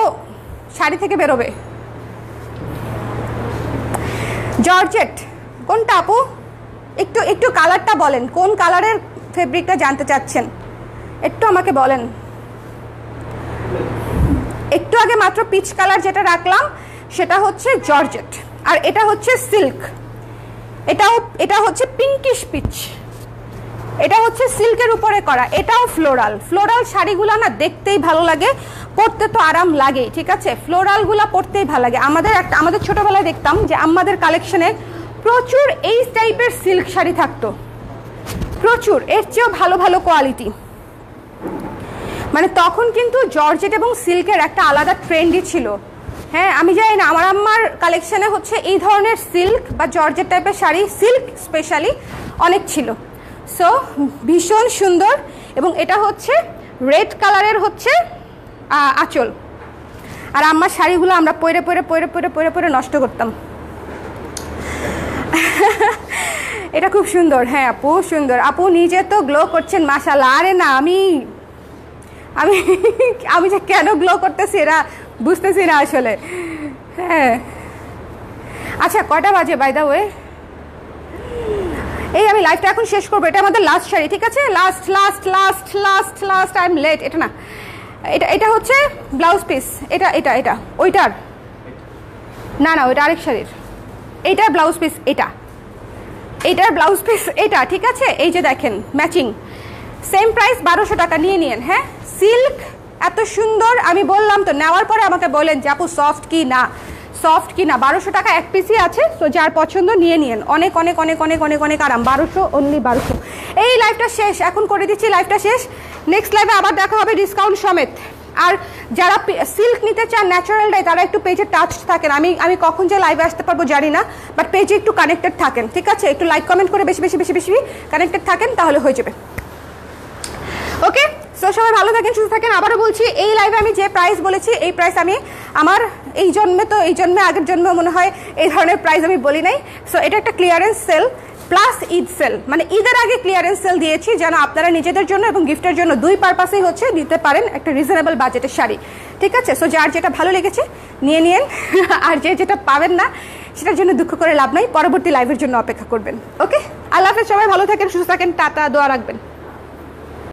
শাড়ি থেকে বেরোবে। জর্জেট কোনটা আপু, একটু কালারটা বলেন, কোন কালারের ফেব্রিকটা জানতে চাচ্ছেন একটু আমাকে বলেন। একটু আগে মাত্র পিচ কালার যেটা রাখলাম সেটা হচ্ছে জর্জেট, আর এটা হচ্ছে সিল্ক। এটা হচ্ছে পিঙ্কিশ পিচ, এটা হচ্ছে সিল্কের উপরে করা, এটাও ফ্লোরাল শাড়িগুলো না দেখতেই ভালো লাগে, পরতে তো আরাম লাগেই। ঠিক আছে, ফ্লোরালগুলো পরতেই ভালো লাগে। আমাদের ছোটবেলায় দেখতাম যে আমাদের কালেকশনে প্রচুর এই টাইপের সিল্ক শাড়ি থাকতো, প্রচুর, এর চেয়েও ভালো কোয়ালিটি। মানে তখন কিন্তু জর্জেট এবং সিল্কের একটা আলাদা ট্রেন্ডই ছিল। হ্যাঁ, আমি জানি না, আমার আম্মার কালেকশনে হচ্ছে এই ধরনের সিল্ক বা জর্জেট টাইপের শাড়ি, সিল্ক স্পেশালি অনেক ছিল। সো ভীষণ সুন্দর, এবং এটা হচ্ছে রেড কালারের হচ্ছে আঁচল। আর আম্মার শাড়িগুলো আমরা পরে নষ্ট করতাম। এটা খুব সুন্দর। হ্যাঁ আপু, সুন্দর। আপু নিজে তো গ্লো করছেন মাশাআল্লাহ। আরে না, আমি যে কেন গ্লো করতেছি এরা বুঝতেছি না আসলে। হ্যাঁ, আচ্ছা কয়টা বাজে বাই দা ওয়ে? এই আমি লাইভটা এখন শেষ করবো, এটা আমাদের লাস্ট শাড়ি। ঠিক আছে, লাস্ট আই এম লেট। এটা না, এটা হচ্ছে ব্লাউজ পিস, এটা ওইটার না, ওইটা আরেক শাড়ির, এইটার ব্লাউজ পিস, এইটার ব্লাউজ পিস এটা। ঠিক আছে, এই যে দেখেন ম্যাচিং, সেম প্রাইস 1200 টাকা, নিয়ে নিন। হ্যাঁ, সিল্ক এত সুন্দর, আমি বললাম তো, নেওয়ার পরে আমাকে বলেন যে আপু সফট কি না 1200 টাকা এক পিসই আছে। সো যার পছন্দ নিয়ে নিন, অনেক আরাম। 1200, অনলি 1200। এই লাইভটা শেষ, এখন করে দিচ্ছি লাইভটা শেষ। নেক্সট লাইভে আবার দেখা হবে ডিসকাউন্ট সমেত। আর যারা সিল্ক নিতে চান ন্যাচারালটাই, তারা একটু পেজে টাচ থাকেন। আমি কখন যে লাইভে আসতে পারবো জানি না, বাট পেজে একটু কানেক্টেড থাকেন। ঠিক আছে, একটু লাইক কমেন্ট করে বেশি কানেক্টেড থাকেন, তাহলে হয়ে যাবে। ওকে, সো সবাই ভালো থাকেন, সুস্থ থাকেন। আবারও বলছি, এই লাইভে আমি যে প্রাইস বলেছি, এই প্রাইস আমি আমার এই জন্মে আগের জন্মে মনে হয় এই ধরনের প্রাইস আমি বলি নাই। সো এটা একটা clearance sale plus Eid sale, মানে ঈদের আগে ক্লিয়ারেন্স সেল দিয়েছি যেন আপনারা নিজেদের জন্য এবং গিফটের জন্য দুই পারপাসেই হচ্ছে দিতে পারেন একটা রিজনেবল বাজেটের শাড়ি। ঠিক আছে, সো যার যেটা ভালো লেগেছে নিয়ে নিন, আর যেটা পাবেন না সেটার জন্য দুঃখ করে লাভ নাই, পরবর্তী লাইভের জন্য অপেক্ষা করবেন। ওকে, আল্লাহ হাফেজ, সবাই ভালো থাকেন, সুস্থ থাকেন, টাটা, দোয়া রাখবেন।